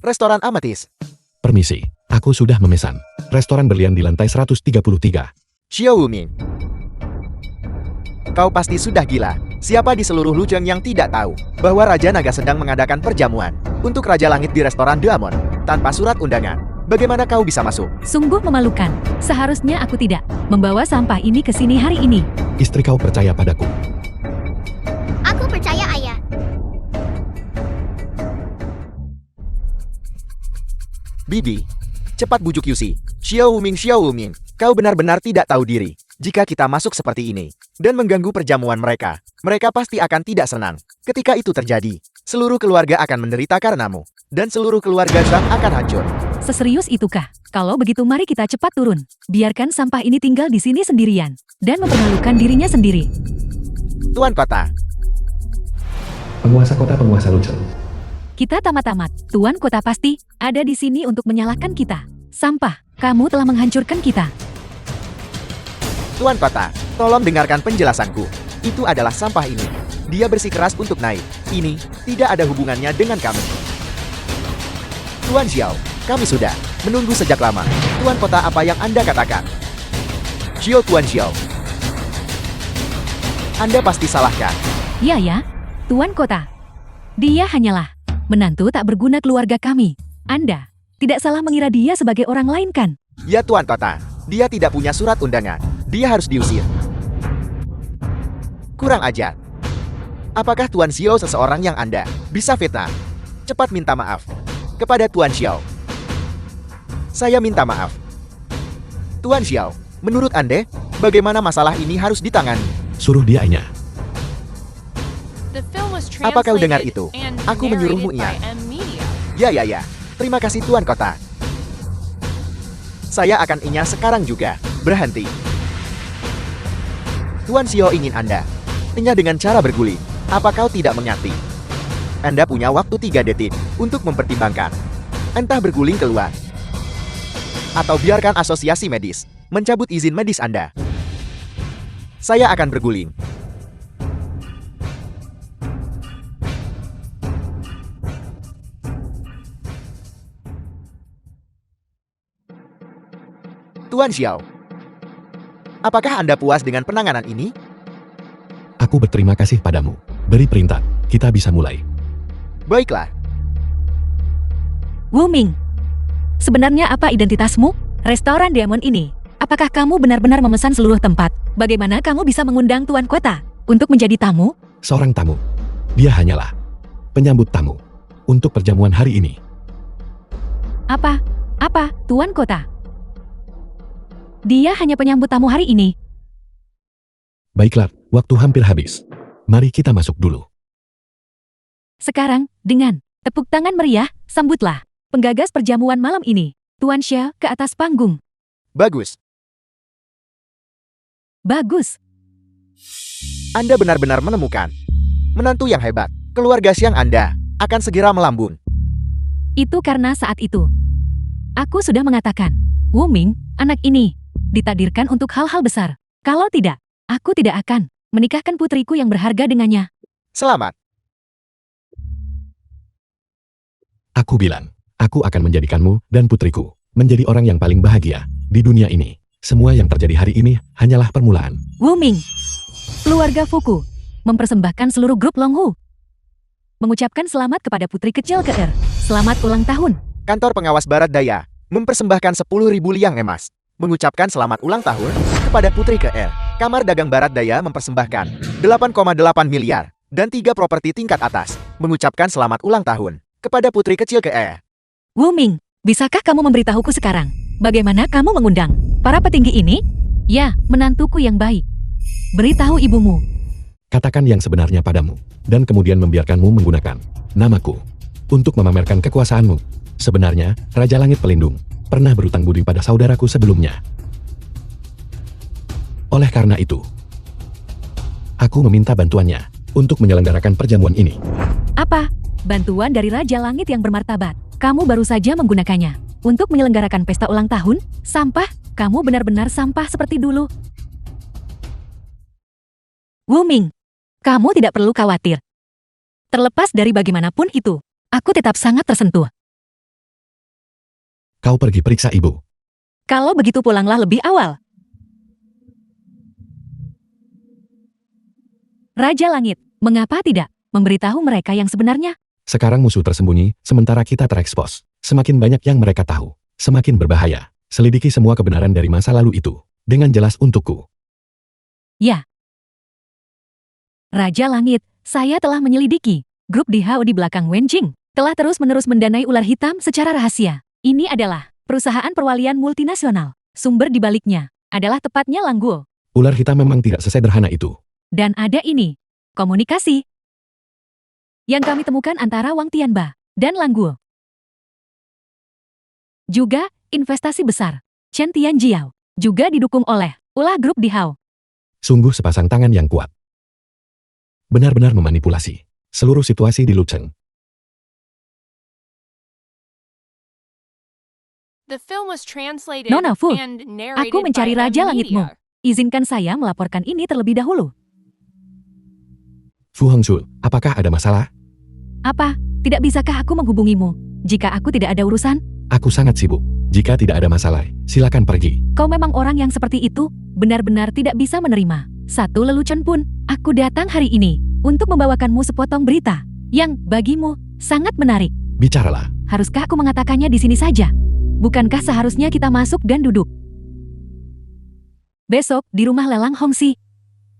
restoran Amethyst. Permisi, aku sudah memesan. Restoran berlian di lantai 133. Xiao Wuming. Kau pasti sudah gila. Siapa di seluruh Luzheng yang tidak tahu bahwa Raja Naga sedang mengadakan perjamuan untuk Raja Langit di restoran Diamond tanpa surat undangan? Bagaimana kau bisa masuk? Sungguh memalukan. Seharusnya aku tidak membawa sampah ini ke sini hari ini. Istri kau percaya padaku. Aku percaya ayah. Bibi, cepat bujuk Yusi. Xiao Wuming, kau benar-benar tidak tahu diri. Jika kita masuk seperti ini dan mengganggu perjamuan mereka, mereka pasti akan tidak senang. Ketika itu terjadi, seluruh keluarga akan menderita karenamu, dan seluruh keluarga Zhang akan hancur. Seserius itukah? Kalau begitu mari kita cepat turun. Biarkan sampah ini tinggal di sini sendirian dan mempermalukan dirinya sendiri. Tuan Kota, Penguasa Luzheng. Kita tamat-tamat. Tuan Kota pasti ada di sini untuk menyalahkan kita. Sampah, kamu telah menghancurkan kita. Tuan Kota, tolong dengarkan penjelasanku. Itu adalah sampah ini. Dia bersikeras untuk naik. Ini tidak ada hubungannya dengan kami. Tuan Xiao, kami sudah menunggu sejak lama. Tuan Kota, apa yang Anda katakan? Tuan Xiao. Anda pasti salahkan. Ya, Tuan Kota. Dia hanyalah menantu tak berguna keluarga kami. Anda tidak salah mengira dia sebagai orang lain kan? Ya Tuan Kota, dia tidak punya surat undangan. Dia harus diusir. Kurang ajar. Apakah Tuan Xiao seseorang yang Anda bisa fitnah? Cepat minta maaf kepada Tuan Xiao. Saya minta maaf. Tuan Xiao, menurut Anda, bagaimana masalah ini harus ditangani? Suruh dia Enya. The film was Apa kau dengar translated itu? and Aku menyuruhmu, narrated by Nya. M Media. Ya. Terima kasih Tuan Kota. Saya akan Inya sekarang juga. Berhenti. Tuan Xiao ingin Anda Inya dengan cara berguling. Apa kau tidak mengerti? Anda punya waktu 3 detik untuk mempertimbangkan. Entah berguling keluar, atau biarkan asosiasi medis mencabut izin medis Anda. Saya akan berguling. Tuan Xiao, apakah Anda puas dengan penanganan ini? Aku berterima kasih padamu. Beri perintah, kita bisa mulai. Baiklah. Wuming, sebenarnya apa identitasmu? Restoran Diamond ini. Apakah kamu benar-benar memesan seluruh tempat? Bagaimana kamu bisa mengundang Tuan Kota untuk menjadi tamu? Seorang tamu. Dia hanyalah penyambut tamu untuk perjamuan hari ini. Apa, Tuan Kota? Dia hanya penyambut tamu hari ini. Baiklah, waktu hampir habis. Mari kita masuk dulu. Sekarang, dengan tepuk tangan meriah, sambutlah penggagas perjamuan malam ini, Tuan Xia ke atas panggung. Bagus. Bagus. Anda benar-benar menemukan menantu yang hebat. Keluarga Xiang Anda akan segera melambung. Itu karena saat itu aku sudah mengatakan, Wuming, anak ini ditakdirkan untuk hal-hal besar. Kalau tidak, aku tidak akan menikahkan putriku yang berharga dengannya. Selamat. Aku bilang, aku akan menjadikanmu dan putriku menjadi orang yang paling bahagia di dunia ini. Semua yang terjadi hari ini hanyalah permulaan. Wuming, keluarga Fuku mempersembahkan seluruh grup Longhu mengucapkan selamat kepada putri kecil KR. Selamat ulang tahun. Kantor pengawas Barat Daya mempersembahkan 10.000 liang emas mengucapkan selamat ulang tahun kepada Putri KR. Kamar Dagang Barat Daya mempersembahkan 8,8 miliar dan 3 properti tingkat atas, mengucapkan selamat ulang tahun kepada Putri kecil KR. Wu Ming, bisakah kamu memberitahuku sekarang? Bagaimana kamu mengundang para petinggi ini? Ya, menantuku yang baik. Beritahu ibumu. Katakan yang sebenarnya padamu, dan kemudian membiarkanmu menggunakan namaku untuk memamerkan kekuasaanmu. Sebenarnya, Raja Langit Pelindung pernah berutang budi pada saudaraku sebelumnya. Oleh karena itu, aku meminta bantuannya untuk menyelenggarakan perjamuan ini. Apa? Bantuan dari Raja Langit yang bermartabat. Kamu baru saja menggunakannya untuk menyelenggarakan pesta ulang tahun? Sampah? Kamu benar-benar sampah seperti dulu. Wu Ming, kamu tidak perlu khawatir. Terlepas dari bagaimanapun itu, aku tetap sangat tersentuh. Kau pergi periksa ibu. Kalau begitu pulanglah lebih awal. Raja Langit, mengapa tidak memberitahu mereka yang sebenarnya? Sekarang musuh tersembunyi, sementara kita terekspos. Semakin banyak yang mereka tahu, semakin berbahaya. Selidiki semua kebenaran dari masa lalu itu, dengan jelas untukku. Ya. Raja Langit, saya telah menyelidiki. Grup DHO di belakang Wenjing telah terus-menerus mendanai ular hitam secara rahasia. Ini adalah perusahaan perwalian multinasional. Sumber di baliknya adalah tepatnya Langguo. Ular hitam memang tidak sesederhana itu. Dan ada ini, komunikasi yang kami temukan antara Wang Tianba dan Langguo. Juga investasi besar. Chen Tianjiao juga didukung oleh ulah grup DHO. Sungguh sepasang tangan yang kuat. Benar-benar memanipulasi seluruh situasi di Lucheng. The film was translated Nona Fu, and narrated aku mencari by Raja M Langitmu. Media. Izinkan saya melaporkan ini terlebih dahulu. Fu Hongzhu, apakah ada masalah? Apa? Tidak bisakah aku menghubungimu jika aku tidak ada urusan? Aku sangat sibuk. Jika tidak ada masalah, silakan pergi. Kau memang orang yang seperti itu, benar-benar tidak bisa menerima. Satu lelucon pun, aku datang hari ini untuk membawakanmu sepotong berita yang bagimu sangat menarik. Bicaralah. Haruskah aku mengatakannya di sini saja? Bukankah seharusnya kita masuk dan duduk? Besok di rumah lelang Hongxi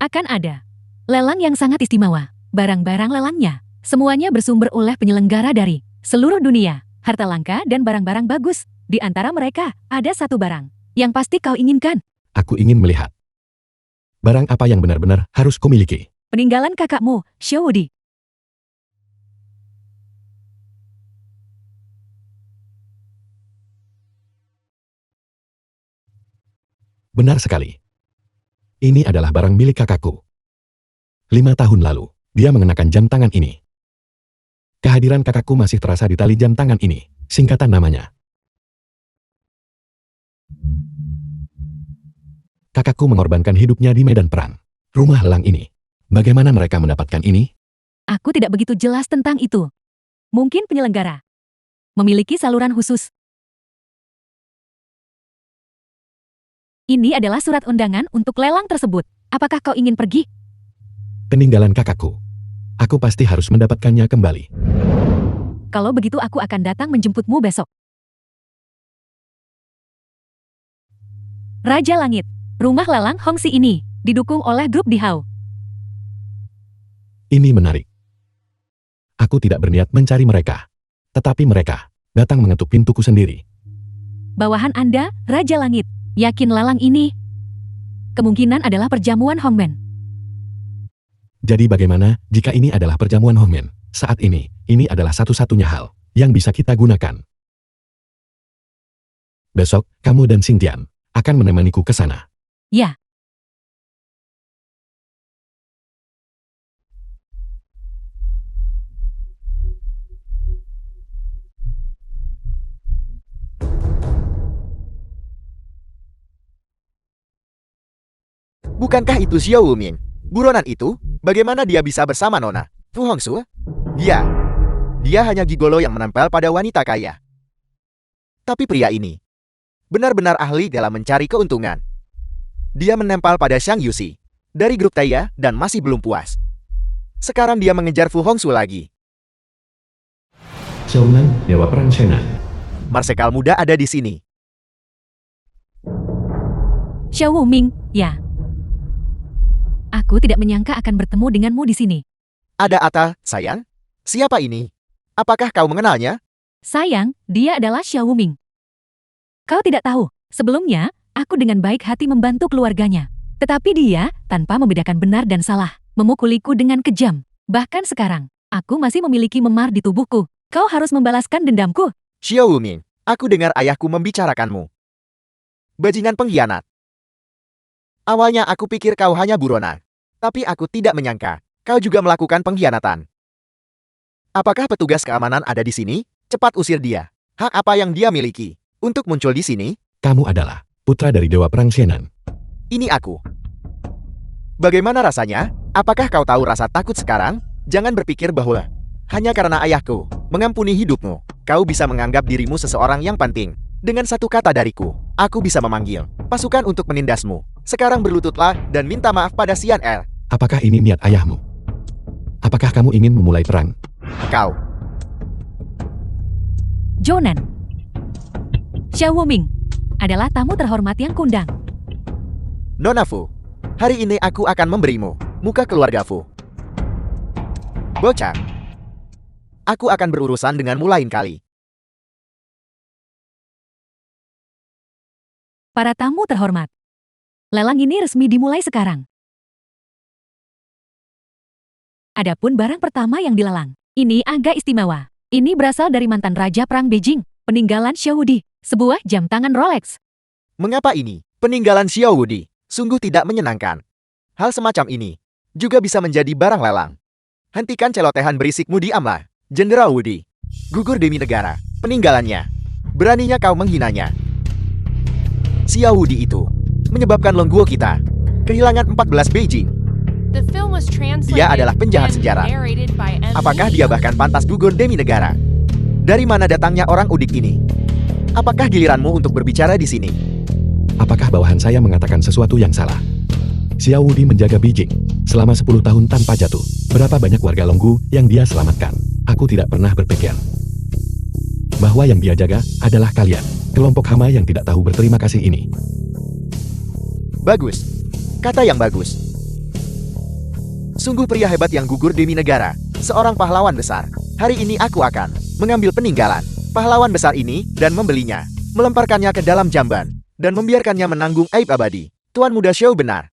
akan ada lelang yang sangat istimewa. Barang-barang lelangnya semuanya bersumber oleh penyelenggara dari seluruh dunia. Harta langka dan barang-barang bagus. Di antara mereka ada satu barang yang pasti kau inginkan. Aku ingin melihat. Barang apa yang benar-benar harus kumiliki? Peninggalan kakakmu, Xiaodi. Benar sekali. Ini adalah barang milik kakakku. 5 tahun lalu, dia mengenakan jam tangan ini. Kehadiran kakakku masih terasa di tali jam tangan ini, singkatan namanya. Kakakku mengorbankan hidupnya di medan perang. Rumah lelang ini. Bagaimana mereka mendapatkan ini? Aku tidak begitu jelas tentang itu. Mungkin penyelenggara memiliki saluran khusus. Ini adalah surat undangan untuk lelang tersebut. Apakah kau ingin pergi? Peninggalan kakakku. Aku pasti harus mendapatkannya kembali. Kalau begitu aku akan datang menjemputmu besok. Raja Langit, rumah lelang Hongxi ini didukung oleh grup DHO. Ini menarik. Aku tidak berniat mencari mereka. Tetapi mereka datang mengetuk pintuku sendiri. Bawahan Anda, Raja Langit, yakin lelang ini kemungkinan adalah perjamuan Hongmen. Jadi bagaimana jika ini adalah perjamuan Hongmen? Saat ini adalah satu-satunya hal yang bisa kita gunakan. Besok, kamu dan Xingtian akan menemaniku ke sana. Ya. Bukankah itu Xiao Wuming? Buronan itu, bagaimana dia bisa bersama Nona Fu Hongxue? Dia hanya gigolo yang menempel pada wanita kaya. Tapi pria ini benar-benar ahli dalam mencari keuntungan. Dia menempel pada Xiang Yuxi dari grup Taiya dan masih belum puas. Sekarang dia mengejar Fu Hongxue lagi. Xiaonan, Dewa Perang China. Marsekal muda ada di sini. Xiao Wuming, ya. Aku tidak menyangka akan bertemu denganmu di sini. Ada Ata, sayang? Siapa ini? Apakah kau mengenalnya? Sayang, dia adalah Xiao Wuming. Kau tidak tahu, sebelumnya, aku dengan baik hati membantu keluarganya. Tetapi dia, tanpa membedakan benar dan salah, memukuliku dengan kejam. Bahkan sekarang, aku masih memiliki memar di tubuhku. Kau harus membalaskan dendamku. Xiao Wuming, aku dengar ayahku membicarakanmu. Bajingan pengkhianat. Awalnya aku pikir kau hanya buronan. Tapi aku tidak menyangka, kau juga melakukan pengkhianatan. Apakah petugas keamanan ada di sini? Cepat usir dia. Hak apa yang dia miliki? Untuk muncul di sini, Kamu adalah putra dari Dewa Perang Shenan. ini aku. Bagaimana rasanya? Apakah kau tahu rasa takut sekarang? Jangan berpikir bahwa hanya karena ayahku mengampuni hidupmu, kau bisa menganggap dirimu seseorang yang penting. Dengan satu kata dariku, aku bisa memanggil pasukan untuk menindasmu. Sekarang berlututlah dan minta maaf pada Xian Er. Apakah ini niat ayahmu? Apakah kamu ingin memulai perang? Kau. Jonan. Xiao Wuming adalah tamu terhormat yang kundang. Nona Fu, hari ini aku akan memberimu muka keluarga Fu. Bocah. Aku akan berurusan denganmu lain kali. Para tamu terhormat. Lelang ini resmi dimulai sekarang. Adapun barang pertama yang dilelang, ini agak istimewa. Ini berasal dari mantan Raja Perang Beijing, peninggalan Xiao Wudi, sebuah jam tangan Rolex. Mengapa ini? Peninggalan Xiao Wudi sungguh tidak menyenangkan. Hal semacam ini juga bisa menjadi barang lelang. Hentikan celotehan berisikmu, diamlah, Jenderal Wudi. Gugur demi negara, peninggalannya. Beraninya kau menghinanya. Xiao Wudi itu menyebabkan Longguo kita kehilangan 14 Beijing. The film was translated Dia adalah penjahat and sejarah. narrated by M. Apakah dia bahkan pantas gugur demi negara? Dari mana datangnya orang udik ini? Apakah giliranmu untuk berbicara di sini? Apakah bawahan saya mengatakan sesuatu yang salah? Xiao Wudi menjaga Beijing selama 10 tahun tanpa jatuh. Berapa banyak warga Longgu yang dia selamatkan? Aku tidak pernah berpikir bahwa yang dia jaga adalah kalian, kelompok hama yang tidak tahu berterima kasih ini. Bagus. Kata yang bagus. Sungguh pria hebat yang gugur demi negara. Seorang pahlawan besar. Hari ini aku akan mengambil peninggalan pahlawan besar ini dan membelinya, melemparkannya ke dalam jamban, dan membiarkannya menanggung aib abadi. Tuan Muda Xiao benar.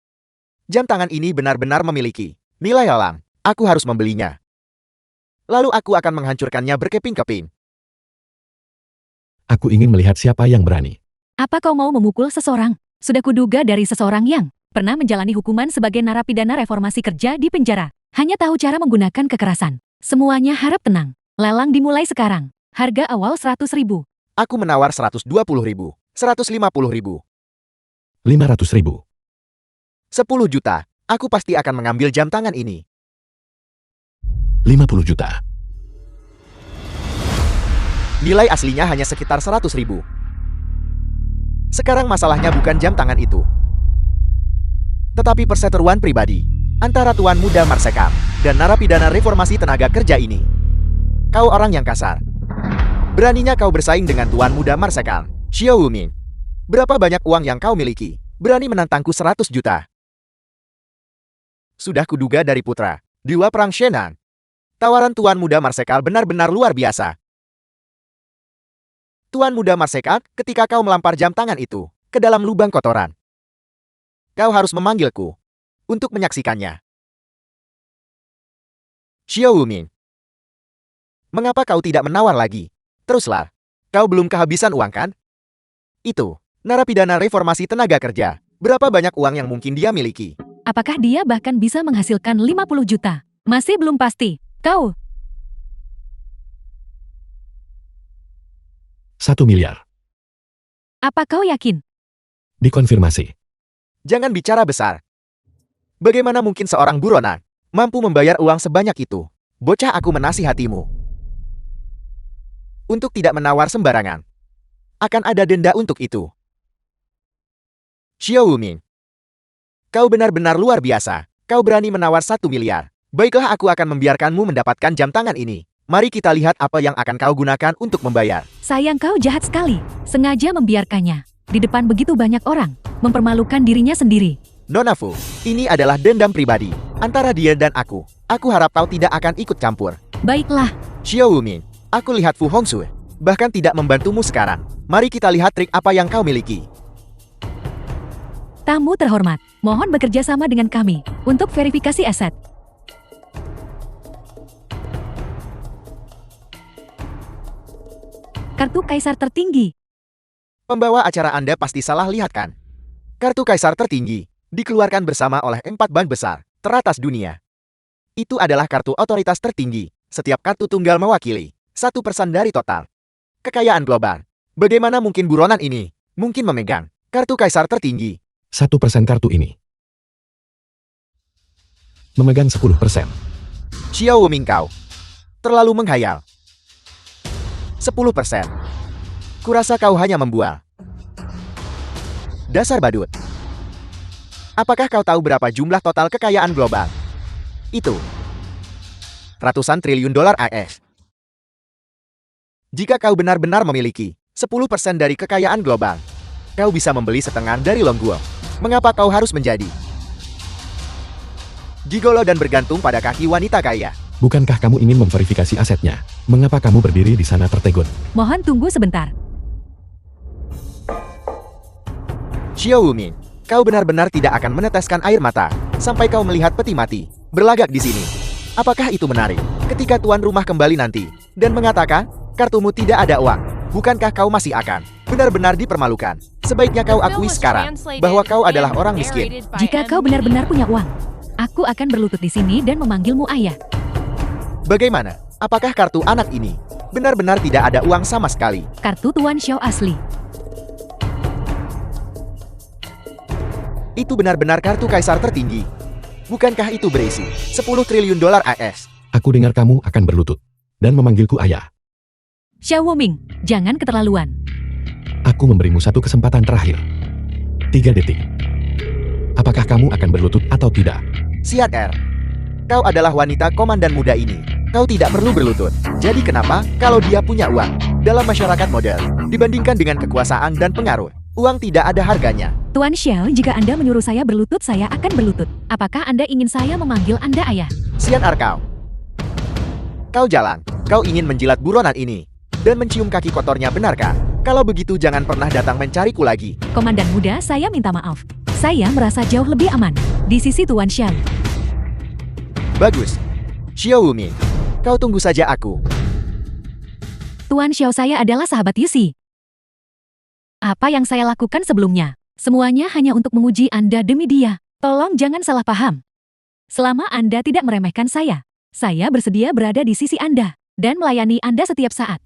Jam tangan ini benar-benar memiliki nilai lelang. Aku harus membelinya. Lalu aku akan menghancurkannya berkeping-keping. Aku ingin melihat siapa yang berani. Apa kau mau memukul seseorang? Sudah kuduga dari seseorang yang pernah menjalani hukuman sebagai narapidana reformasi kerja di penjara. Hanya tahu cara menggunakan kekerasan. Semuanya harap tenang. Lelang dimulai sekarang. Harga awal 100.000. Aku menawar 120.000, 150.000, 500.000. 10 juta. Aku pasti akan mengambil jam tangan ini. 50 juta. Nilai aslinya hanya sekitar 100.000. Sekarang masalahnya bukan jam tangan itu, tetapi perseteruan pribadi antara Tuan Muda Marsekam dan narapidana reformasi tenaga kerja ini. Kau orang yang kasar. Beraninya kau bersaing dengan Tuan Muda Marsekam, Xiao Wuming. Berapa banyak uang yang kau miliki? Berani menantangku 100 juta. Sudah kuduga dari putra Dewa Perang Shenan. Tawaran Tuan Muda Marsekal benar-benar luar biasa. Tuan Muda Marsekal, ketika kau melampar jam tangan itu ke dalam lubang kotoran, kau harus memanggilku untuk menyaksikannya. Xiao Wuming, mengapa kau tidak menawar lagi? Teruslah, kau belum kehabisan uang kan? Itu, narapidana reformasi tenaga kerja. Berapa banyak uang yang mungkin dia miliki? Apakah dia bahkan bisa menghasilkan 50 juta? Masih belum pasti. Kau 1 miliar. Apa kau yakin? Dikonfirmasi. Jangan bicara besar. Bagaimana mungkin seorang buronan mampu membayar uang sebanyak itu? Bocah, aku menasihatimu untuk tidak menawar sembarangan. Akan ada denda untuk itu. Xiao Wuming, kau benar-benar luar biasa. Kau berani menawar 1 miliar. Baiklah, aku akan membiarkanmu mendapatkan jam tangan ini. Mari kita lihat apa yang akan kau gunakan untuk membayar. Sayang, kau jahat sekali. Sengaja membiarkannya. di depan begitu banyak orang, mempermalukan dirinya sendiri. Nona Fu, ini adalah dendam pribadi antara dia dan aku. Aku harap kau tidak akan ikut campur. Baiklah, Xiao Wuming, aku lihat Fu Hongxue bahkan tidak membantumu sekarang. Mari kita lihat trik apa yang kau miliki. tamu terhormat, mohon bekerja sama dengan kami untuk verifikasi aset. Kartu kaisar tertinggi. Pembawa acara Anda pasti salah lihat kan? Kartu kaisar tertinggi dikeluarkan bersama oleh 4 bank besar teratas dunia. Itu adalah kartu otoritas tertinggi. Setiap kartu tunggal mewakili 1% dari total kekayaan global. Bagaimana mungkin buronan ini mungkin memegang kartu kaisar tertinggi? 1% kartu ini memegang 10%. Xiao Wuming, kau terlalu menghayal. 10%. Kurasa kau hanya membual. Dasar badut. Apakah kau tahu berapa jumlah total kekayaan global? Itu ratusan triliun dolar AS. Jika kau benar-benar memiliki 10% dari kekayaan global, kau bisa membeli setengah dari Longguo. Mengapa kau harus menjadi gigolo dan bergantung pada kaki wanita kaya? Bukankah kamu ingin memverifikasi asetnya? Mengapa kamu berdiri di sana tertegun? Mohon tunggu sebentar. Xiao Wuming, kau benar-benar tidak akan meneteskan air mata sampai kau melihat peti mati berlagak di sini. Apakah itu menarik ketika tuan rumah kembali nanti dan mengatakan kartumu tidak ada uang? Bukankah kau masih akan benar-benar dipermalukan? Sebaiknya kau akui sekarang bahwa kau adalah orang miskin. Jika kau benar-benar punya uang, aku akan berlutut di sini dan memanggilmu ayah. Bagaimana? Apakah kartu anak ini benar-benar tidak ada uang sama sekali? Kartu Tuan Xiao asli. Itu benar-benar kartu kaisar tertinggi. Bukankah itu berisi 10 triliun dolar AS? Aku dengar kamu akan berlutut dan memanggilku ayah. Xiao Wuming, jangan keterlaluan. Aku memberimu satu kesempatan terakhir. 3 detik. Apakah kamu akan berlutut atau tidak? Siat R. Kau adalah wanita komandan muda ini. Kau tidak perlu berlutut. Jadi kenapa kalau dia punya uang? Dalam masyarakat modern, dibandingkan dengan kekuasaan dan pengaruh, uang tidak ada harganya. Tuan Xiao, jika Anda menyuruh saya berlutut, saya akan berlutut. Apakah Anda ingin saya memanggil Anda ayah? Siat R kau. Kau jalan. Kau ingin menjilat buronan ini dan mencium kaki kotornya, benarkah? Kalau begitu jangan pernah datang mencariku lagi. Komandan muda, saya minta maaf. Saya merasa jauh lebih aman di sisi Tuan Xiao. Bagus. Xiao Wuming, kau tunggu saja aku. Tuan Xiao, saya adalah sahabat Yusi. Apa yang saya lakukan sebelumnya? Semuanya hanya untuk memuji Anda demi dia. Tolong jangan salah paham. Selama Anda tidak meremehkan saya bersedia berada di sisi Anda dan melayani Anda setiap saat.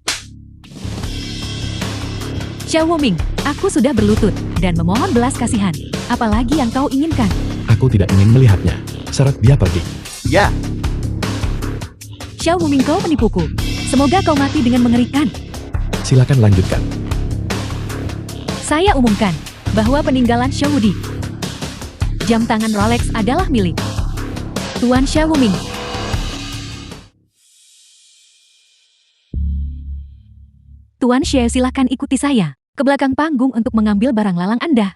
Xiao Wuming, aku sudah berlutut dan memohon belas kasihan. Apalagi yang kau inginkan? Aku tidak ingin melihatnya. Seret dia pergi. Ya, Xiao Wuming, kau menipuku. Semoga kau mati dengan mengerikan. Silakan lanjutkan. Saya umumkan bahwa peninggalan Xiao Wudi, jam tangan Rolex adalah milik Tuan Xiao Wuming. Tuan Xiao, silakan ikuti saya ke belakang panggung untuk mengambil barang lalang Anda.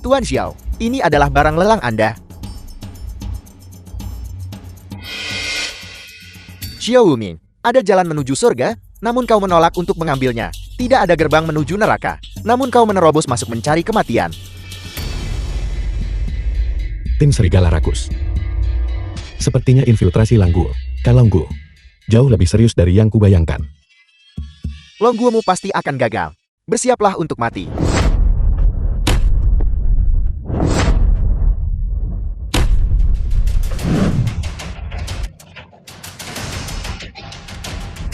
Tuan Xiao, ini adalah barang lelang Anda. Xiao Wuming, ada jalan menuju surga, namun kau menolak untuk mengambilnya. Tidak ada gerbang menuju neraka, namun kau menerobos masuk mencari kematian. Tim Serigala Rakus. Sepertinya infiltrasi Longguo. Kalongguo. Jauh lebih serius dari yang kubayangkan. Longguomu pasti akan gagal. Bersiaplah untuk mati.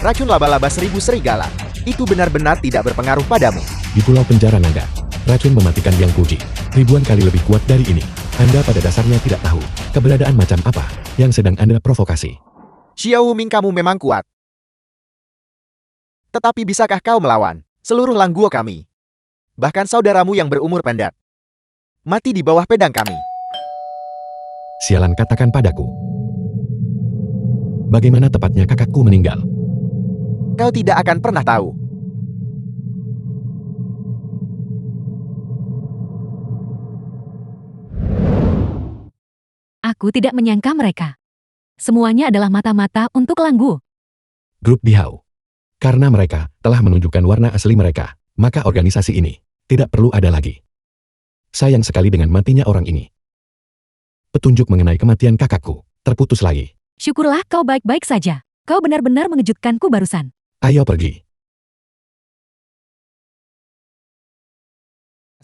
Racun laba-laba 1000 serigala. Itu benar-benar tidak berpengaruh padamu. Di pulau penjara naga, racun mematikan Yang Puji ribuan kali lebih kuat dari ini. Anda pada dasarnya tidak tahu keberadaan macam apa yang sedang Anda provokasi. Xiao Wuming, kamu memang kuat. Tetapi bisakah kau melawan seluruh Longguo kami? bahkan saudaramu yang berumur pendek. Mati di bawah pedang kami. Sialan, katakan padaku. Bagaimana tepatnya kakakku meninggal? Kau tidak akan pernah tahu. Aku tidak menyangka mereka. Semuanya adalah mata-mata untuk Langgu. Grup Bihau. Karena mereka telah menunjukkan warna asli mereka, maka organisasi ini tidak perlu ada lagi. Sayang sekali dengan matinya orang ini. Petunjuk mengenai kematian kakakku terputus lagi. Syukurlah kau baik-baik saja. Kau benar-benar mengejutkanku barusan. Ayo pergi.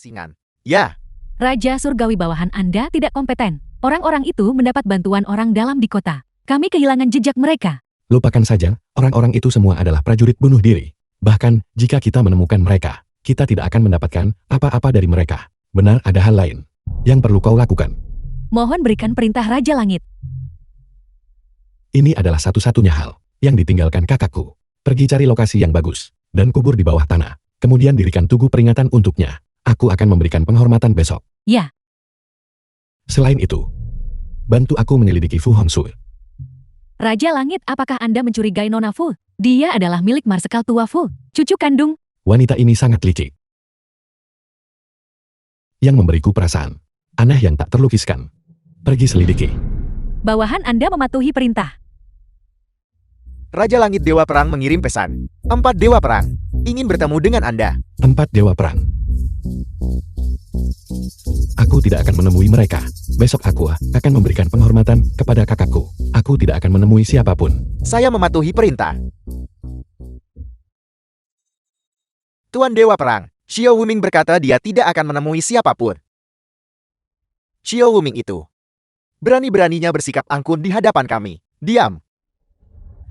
Singan. Ya, Raja Surgawi bawahan Anda tidak kompeten. Orang-orang itu mendapat bantuan orang dalam di kota. Kami kehilangan jejak mereka. Lupakan saja, orang-orang itu semua adalah prajurit bunuh diri. Bahkan, jika kita menemukan mereka, kita tidak akan mendapatkan apa-apa dari mereka. Benar, ada hal lain yang perlu kau lakukan. Mohon berikan perintah Raja Langit. Ini adalah satu-satunya hal yang ditinggalkan kakakku. Pergi cari lokasi yang bagus dan kubur di bawah tanah. Kemudian dirikan tugu peringatan untuknya. Aku akan memberikan penghormatan besok. Ya, Selain itu, bantu aku menyelidiki Fu Hongsu. Raja Langit, apakah Anda mencurigai Nona Fu? Dia adalah milik Marsekal tua Fu, cucu kandung. Wanita ini sangat licik. Yang memberiku perasaan aneh yang tak terlukiskan. Pergi selidiki. Bawahan Anda mematuhi perintah. Raja Langit Dewa Perang mengirim pesan. 4 Dewa Perang ingin bertemu dengan Anda. 4 Dewa Perang. Aku tidak akan menemui mereka. Besok aku akan memberikan penghormatan kepada kakakku. Aku tidak akan menemui siapapun. Saya mematuhi perintah. Tuan Dewa Perang, Xiao Wuming berkata dia tidak akan menemui siapapun. Xiao Wuming itu berani-beraninya bersikap angkun di hadapan kami. Diam.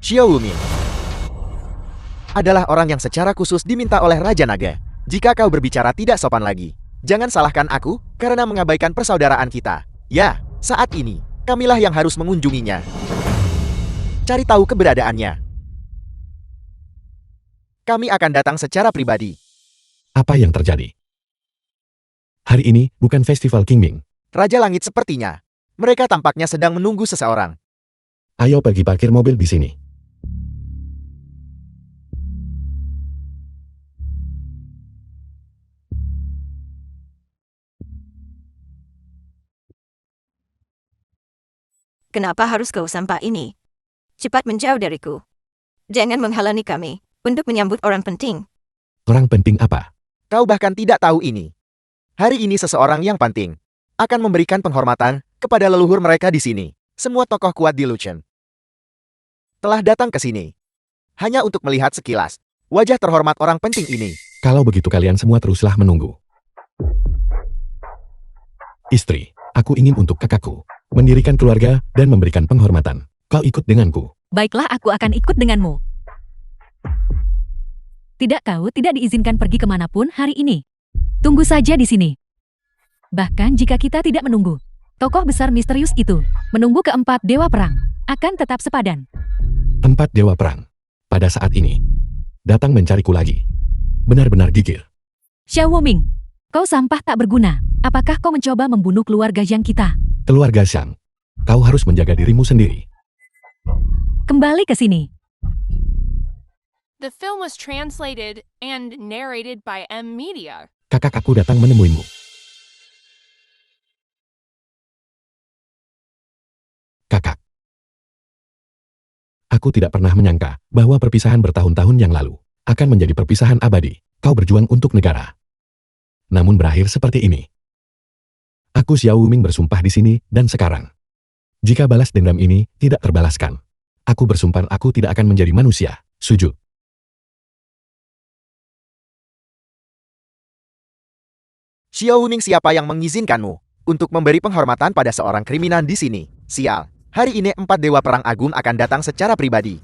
Xiao Wuming adalah orang yang secara khusus diminta oleh Raja Naga. Jika kau berbicara tidak sopan lagi, jangan salahkan aku karena mengabaikan persaudaraan kita. Ya, saat ini, kamilah yang harus mengunjunginya. Cari tahu keberadaannya. Kami akan datang secara pribadi. Apa yang terjadi? Hari ini bukan festival Qingming. Raja Langit sepertinya. Mereka tampaknya sedang menunggu seseorang. Ayo pergi parkir mobil di sini. Kenapa harus kau sampai ini? Cepat menjauh dariku. Jangan menghalangi kami untuk menyambut orang penting. Orang penting apa? Kau bahkan tidak tahu ini. Hari ini seseorang yang penting akan memberikan penghormatan kepada leluhur mereka di sini. Semua tokoh kuat di Luchen telah datang ke sini hanya untuk melihat sekilas wajah terhormat orang penting ini. Kalau begitu kalian semua teruslah menunggu. Istri, aku ingin untuk kakakku mendirikan keluarga dan memberikan penghormatan. Kau ikut denganku. Baiklah, aku akan ikut denganmu. Tidak, kau tidak diizinkan pergi kemanapun hari ini. Tunggu saja di sini. Bahkan jika kita tidak menunggu, tokoh besar misterius itu menunggu keempat Dewa Perang akan tetap sepadan. 4 Dewa Perang. Pada saat ini, datang mencariku lagi. Benar-benar gigir. Xiao Wuming, kau sampah tak berguna. Apakah kau mencoba membunuh keluarga Yang kita? Keluarga Xiang, kau harus menjaga dirimu sendiri. Kembali ke sini. The film was translated and narrated by M Media. Kakak aku datang menemuimu. Kakak. Aku tidak pernah menyangka bahwa perpisahan bertahun-tahun yang lalu akan menjadi perpisahan abadi. Kau berjuang untuk negara. Namun berakhir seperti ini. Aku Xiao Wuming bersumpah di sini dan sekarang. Jika balas dendam ini tidak terbalaskan, aku bersumpah aku tidak akan menjadi manusia. Sujud. Xiao Wuming, siapa yang mengizinkanmu untuk memberi penghormatan pada seorang kriminal di sini? Sial. Hari ini 4 Dewa Perang Agung akan datang secara pribadi.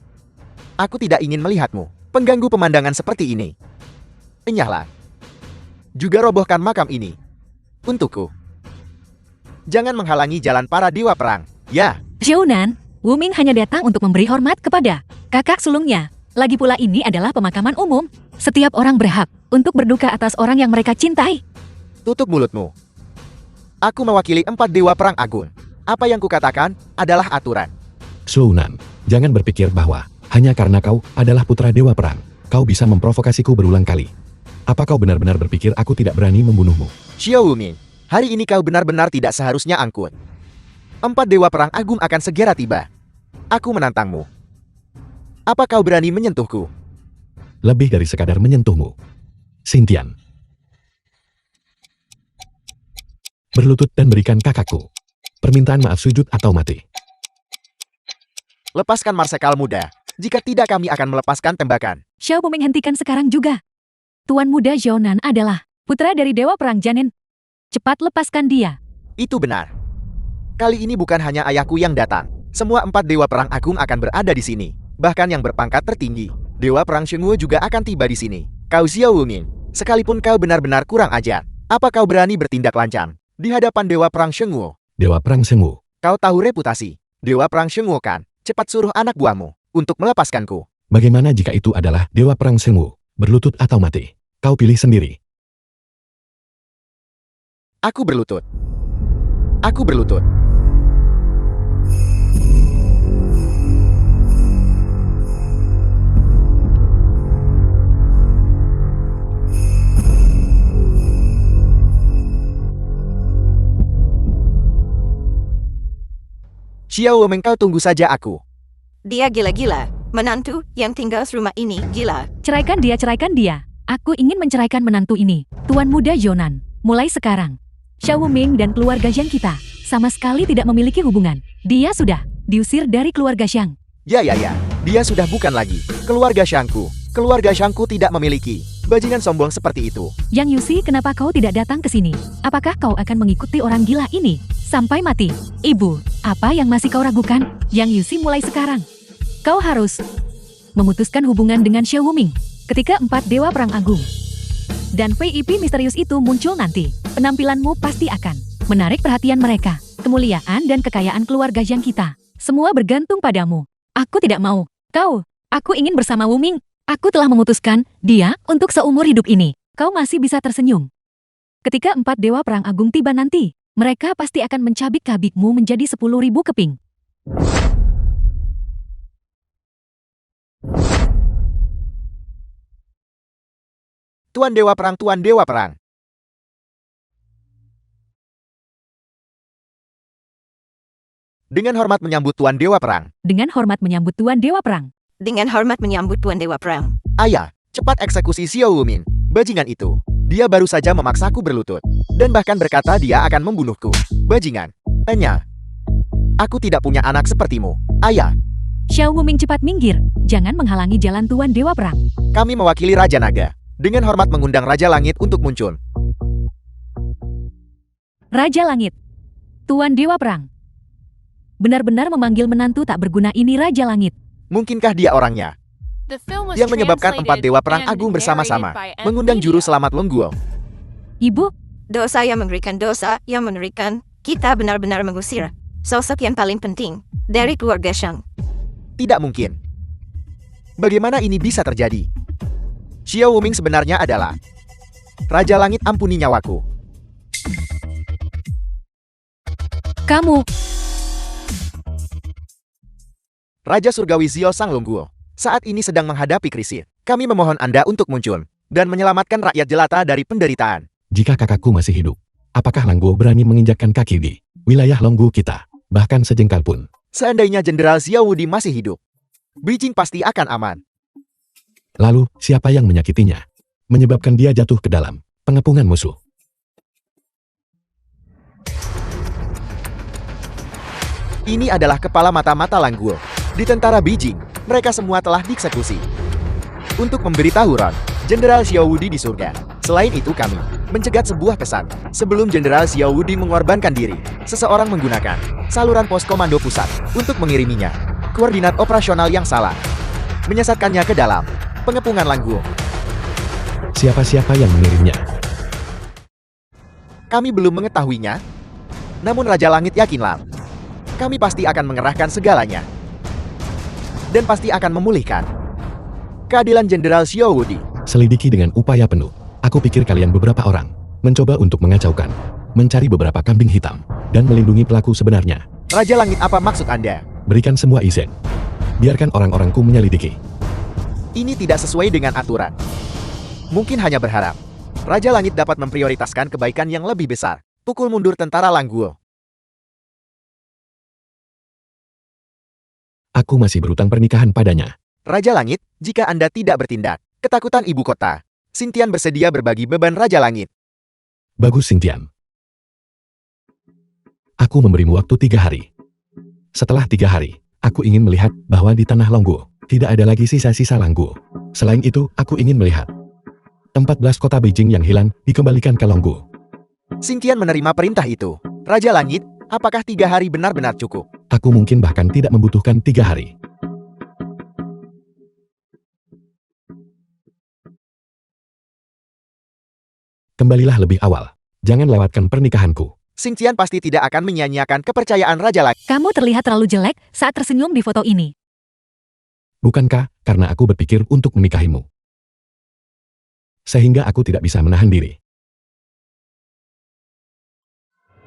Aku tidak ingin melihatmu pengganggu pemandangan seperti ini. Enyahlah. Juga robohkan makam ini. Untukku. Jangan menghalangi jalan para Dewa Perang. Ya. Xiaonan, Wuming hanya datang untuk memberi hormat kepada kakak sulungnya. Lagi pula ini adalah pemakaman umum. Setiap orang berhak untuk berduka atas orang yang mereka cintai. Tutup mulutmu. Aku mewakili 4 dewa perang agung. Apa yang kukatakan adalah aturan. Sunan, jangan berpikir bahwa hanya karena kau adalah putra dewa perang, kau bisa memprovokasiku berulang kali. Apa kau benar-benar berpikir aku tidak berani membunuhmu? Xiao Wuming, hari ini kau benar-benar tidak seharusnya angkut. 4 dewa perang agung akan segera tiba. Aku menantangmu. Apa kau berani menyentuhku? Lebih dari sekadar menyentuhmu. Xintian. Berlutut dan berikan kakakku. Permintaan maaf sujud atau mati. Lepaskan marsekal muda. Jika tidak kami akan melepaskan tembakan. Xiao Wuming hentikan sekarang juga. Tuan muda Zhao Nan adalah putra dari Dewa Perang Janin. Cepat lepaskan dia. Itu benar. Kali ini bukan hanya ayahku yang datang. Semua 4 dewa perang agung akan berada di sini. Bahkan yang berpangkat tertinggi, Dewa Perang Shengwu juga akan tiba di sini. Kau Xiao Wuming, sekalipun kau benar-benar kurang ajar, apa kau berani bertindak lancang di hadapan Dewa Perang Shengwu? Dewa Perang Shengwu. Kau tahu reputasi Dewa Perang Shengwu kan? Cepat suruh anak buahmu untuk melepaskanku. Bagaimana jika itu adalah Dewa Perang Shengwu? Berlutut atau mati? Kau pilih sendiri. Aku berlutut. Aku berlutut. Xiao Wuming, kau tunggu saja aku. Dia gila-gila. Menantu yang tinggal serumah ini gila. Ceraikan dia. Aku ingin menceraikan menantu ini. Tuan muda Zhao Nan, mulai sekarang, Xiao Wuming dan keluarga Zhang kita sama sekali tidak memiliki hubungan. Dia sudah diusir dari keluarga Zhang. Ya. Dia sudah bukan lagi keluarga Shangku. Keluarga Shangku tidak memiliki bajingan sombong seperti itu. Yang Yusi, kenapa kau tidak datang ke sini? Apakah kau akan mengikuti orang gila ini sampai mati? Ibu, apa yang masih kau ragukan? Yang Yusi, mulai sekarang kau harus memutuskan hubungan dengan Xiao Wuming. Ketika 4 dewa perang agung dan VIP misterius itu muncul nanti, penampilanmu pasti akan menarik perhatian mereka. Kemuliaan dan kekayaan keluarga Zhang kita, semua bergantung padamu. Aku tidak mau. Aku ingin bersama Wuming. Aku telah memutuskan dia untuk seumur hidup ini. Kau masih bisa tersenyum. Ketika 4 dewa perang agung tiba nanti, mereka pasti akan mencabik-cabikmu menjadi 10.000 keping. Tuan Dewa Perang, Tuan Dewa Perang. Dengan hormat menyambut Tuan Dewa Perang. Dengan hormat menyambut Tuan Dewa Perang. Dengan hormat menyambut Tuan Dewa Perang. Ayah, cepat eksekusi Xiao Wuming. Bajingan itu. Dia baru saja memaksaku berlutut. Dan bahkan berkata dia akan membunuhku. Bajingan. Tanya. Aku tidak punya anak sepertimu. Ayah. Xiao Wuming, cepat minggir. Jangan menghalangi jalan Tuan Dewa Perang. Kami mewakili Raja Naga. Dengan hormat mengundang Raja Langit untuk muncul. Raja Langit. Tuan Dewa Perang. Benar-benar memanggil menantu tak berguna ini Raja Langit. Mungkinkah dia orangnya? The film was Yang menyebabkan 4 translated Dewa Perang and Agung bersama-sama narrated by mengundang juru Media. selamat Longguo. Ibu, Dosa yang mengerikan. Kita benar-benar mengusir sosok yang paling penting dari keluarga Shang. Tidak mungkin. Bagaimana ini bisa terjadi? Xiao Wuming sebenarnya adalah Raja Langit, ampuni nyawaku. kamu. Raja Surgawi Zio Sang Longguo saat ini sedang menghadapi krisis. Kami memohon Anda untuk muncul dan menyelamatkan rakyat jelata dari penderitaan. Jika kakakku masih hidup, apakah Langguo berani menginjakkan kaki di wilayah Longgu kita, bahkan sejengkal pun? Seandainya Jenderal Xiao Wudi masih hidup, Beijing pasti akan aman. Lalu, siapa yang menyakitinya? Menyebabkan dia jatuh ke dalam pengepungan musuh. Ini adalah kepala mata-mata Langguo. Di tentara Beijing, mereka semua telah dieksekusi. Untuk memberitahu Ron, Jenderal Xiao Wudi di surga. Selain itu kami mencegat sebuah pesan. Sebelum Jenderal Xiao Wudi mengorbankan diri, seseorang menggunakan saluran pos komando pusat untuk mengiriminya koordinat operasional yang salah, menyesatkannya ke dalam pengepungan Langguo. Siapa-siapa yang mengirimnya? Kami belum mengetahuinya. Namun Raja Langit yakinlah, kami pasti akan mengerahkan segalanya. Dan pasti akan memulihkan keadilan Jenderal Xiao Wudi. Selidiki dengan upaya penuh. Aku pikir kalian beberapa orang mencoba untuk mengacaukan, mencari beberapa kambing hitam, dan melindungi pelaku sebenarnya. Raja Langit, apa maksud Anda? Berikan semua izin. Biarkan orang-orangku menyelidiki. Ini tidak sesuai dengan aturan. Mungkin hanya berharap Raja Langit dapat memprioritaskan kebaikan yang lebih besar. Pukul mundur tentara Langguo. Aku masih berutang pernikahan padanya. Raja Langit, jika Anda tidak bertindak, ketakutan ibu kota. Xintian bersedia berbagi beban Raja Langit. Bagus, Xintian. Aku memberimu waktu 3 hari. Setelah 3 hari, aku ingin melihat bahwa di tanah Longguo tidak ada lagi sisa-sisa Langguo. Selain itu, aku ingin melihat 14 kota Beijing yang hilang dikembalikan ke Longguo. Xintian menerima perintah itu. Raja Langit, apakah 3 hari benar-benar cukup? Aku mungkin bahkan tidak membutuhkan 3 hari. Kembalilah lebih awal. Jangan lewatkan pernikahanku. Xintian pasti tidak akan menyia-nyiakan kepercayaan Raja Langit. Kamu terlihat terlalu jelek saat tersenyum di foto ini. Bukankah karena aku berpikir untuk menikahimu? Sehingga aku tidak bisa menahan diri.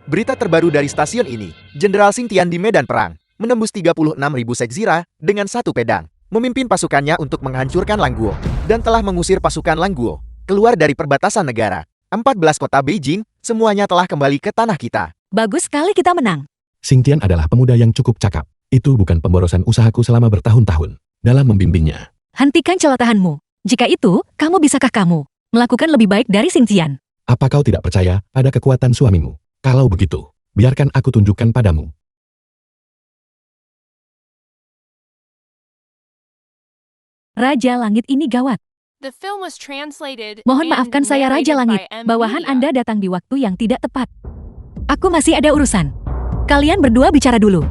Berita terbaru dari stasiun ini, Jenderal Xintian di medan perang, menembus 36.000 sekzira dengan 1 pedang, memimpin pasukannya untuk menghancurkan Langguo, dan telah mengusir pasukan Langguo keluar dari perbatasan negara. 14 kota Beijing, semuanya telah kembali ke tanah kita. Bagus sekali kita menang. Xintian adalah pemuda yang cukup cakap. Itu bukan pemborosan usahaku selama bertahun-tahun dalam membimbingnya. Hentikan celotehanmu. Jika itu, bisakah kamu melakukan lebih baik dari Xintian? Apa kau tidak percaya pada kekuatan suamimu? Kalau begitu, biarkan aku tunjukkan padamu. Raja Langit ini gawat. The film was translated Mohon and maafkan saya Raja narrated Langit, by M. bawahan Media. Anda datang di waktu yang tidak tepat. Aku masih ada urusan. Kalian berdua bicara dulu.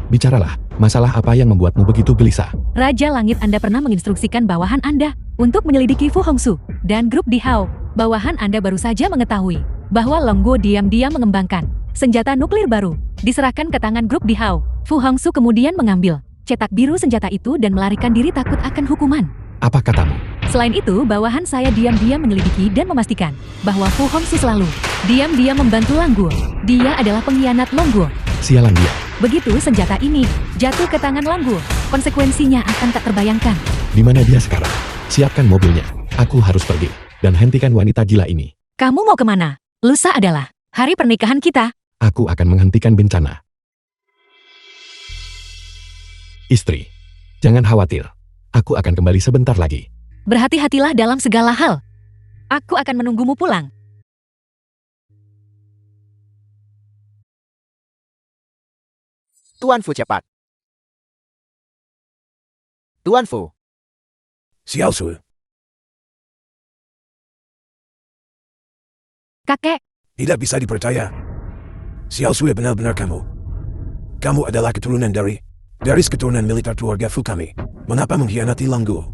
Bicaralah, masalah apa yang membuatmu begitu gelisah? Raja Langit, Anda pernah menginstruksikan bawahan Anda untuk menyelidiki Fu Hongxue dan grup Dihao. Bawahan Anda baru saja mengetahui bahwa Longguo diam-diam mengembangkan senjata nuklir baru, diserahkan ke tangan grup Dihao. Fu Hongxue kemudian mengambil cetak biru senjata itu dan melarikan diri takut akan hukuman. Apa katamu? Selain itu, bawahan saya diam-diam menyelidiki dan memastikan bahwa Fu Hongxue selalu diam-diam membantu Langguo. Dia adalah pengkhianat Longguo. Sialan dia. Begitu senjata ini jatuh ke tangan Langguo, konsekuensinya akan tak terbayangkan. Di mana dia sekarang? Siapkan mobilnya. Aku harus pergi. Dan hentikan wanita gila ini. Kamu mau kemana? Lusa adalah hari pernikahan kita. Aku akan menghentikan bencana. Istri, jangan khawatir. Aku akan kembali sebentar lagi. Berhati-hatilah dalam segala hal. Aku akan menunggumu pulang. Tuan Fu cepat. Tuan Fu. Xiao Sui, Kakek, tidak bisa dipercaya. Xiao Sui benar-benar kamu. Kamu adalah keturunan dari keturunan militer keluarga Fu kami. Mengapa mengkhianati Langguo?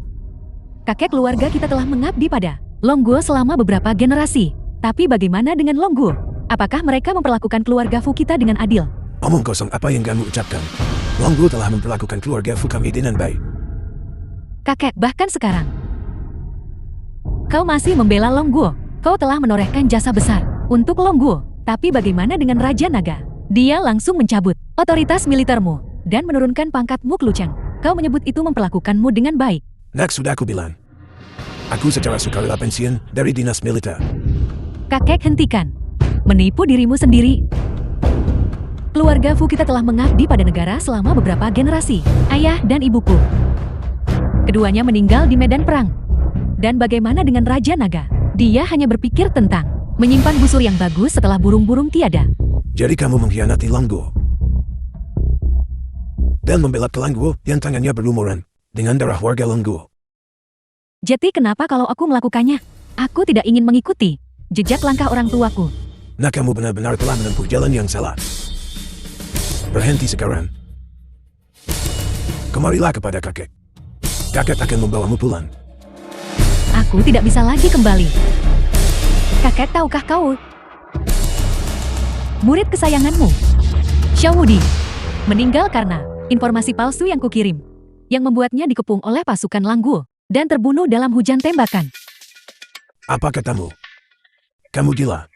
kakek keluarga kita telah mengabdi pada Longguo selama beberapa generasi. Tapi bagaimana dengan Longguo? Apakah mereka memperlakukan keluarga Fu kita dengan adil? Omong kosong apa yang kamu ucapkan? Langguo telah memperlakukan keluarga Fu kami dengan baik. Kakek, bahkan sekarang, kau masih membela Longguo. Kau telah menorehkan jasa besar untuk Longguo. Tapi bagaimana dengan Raja Naga? Dia langsung mencabut otoritas militermu dan menurunkan pangkatmu ke Lucang. Kau menyebut itu memperlakukanmu dengan baik. Nak, sudah aku bilang. Aku secara sukarela pensiun dari dinas militer. Kakek, hentikan. Menipu dirimu sendiri. Keluarga Fu kita telah mengabdi pada negara selama beberapa generasi. Ayah dan ibuku. Keduanya meninggal di medan perang. Dan bagaimana dengan Raja Naga? Dia hanya berpikir tentang menyimpan busur yang bagus setelah burung-burung tiada. Jadi kamu mengkhianati Langguo. Dan membela ke Langguo yang tangannya berlumuran dengan darah warga Langguo. Jadi kenapa kalau aku melakukannya? Aku tidak ingin mengikuti jejak langkah orang tuaku. Nah, kamu benar-benar telah menempuh jalan yang salah. Berhenti sekarang. Kemarilah kepada kakek. Kakek akan membawamu pulang. Aku tidak bisa lagi kembali. Kakek, tahukah kau? Murid kesayanganmu, Xiao Wudi, meninggal karena informasi palsu yang kukirim, yang membuatnya dikepung oleh pasukan Langguo dan terbunuh dalam hujan tembakan. Apa katamu? Kamu gila.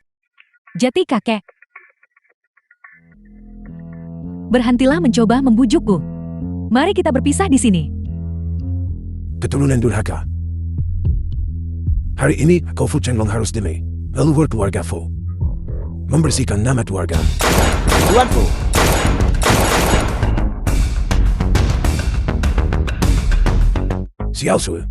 Jati kakek. Berhentilah mencoba membujukku. Mari kita berpisah di sini. Keturunan durhaka. Hari ini kau Fu Chenglong harus demi leluhur keluarga Fu. Membersihkan nama keluarga. Tuan Fu, Xiao Sui.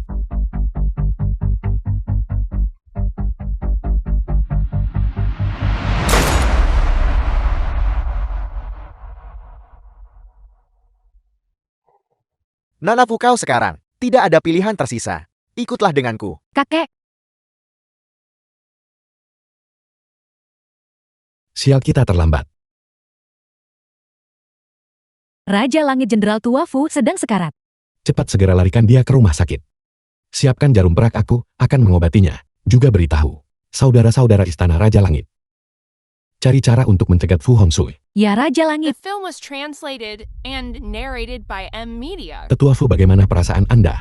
Nona Fu kau sekarang. Tidak ada pilihan tersisa. Ikutlah denganku. Kakek, Sial kita terlambat. Raja Langit Jenderal Tua Fu sedang sekarat. Cepat segera larikan dia ke rumah sakit. Siapkan jarum perak, aku akan mengobatinya. Juga beritahu saudara-saudara Istana Raja Langit. Cari cara untuk mencegat Fu Hongxue. Ya Raja The Langit, film was translated and narrated by M Media. Tetua Fu, bagaimana perasaan Anda?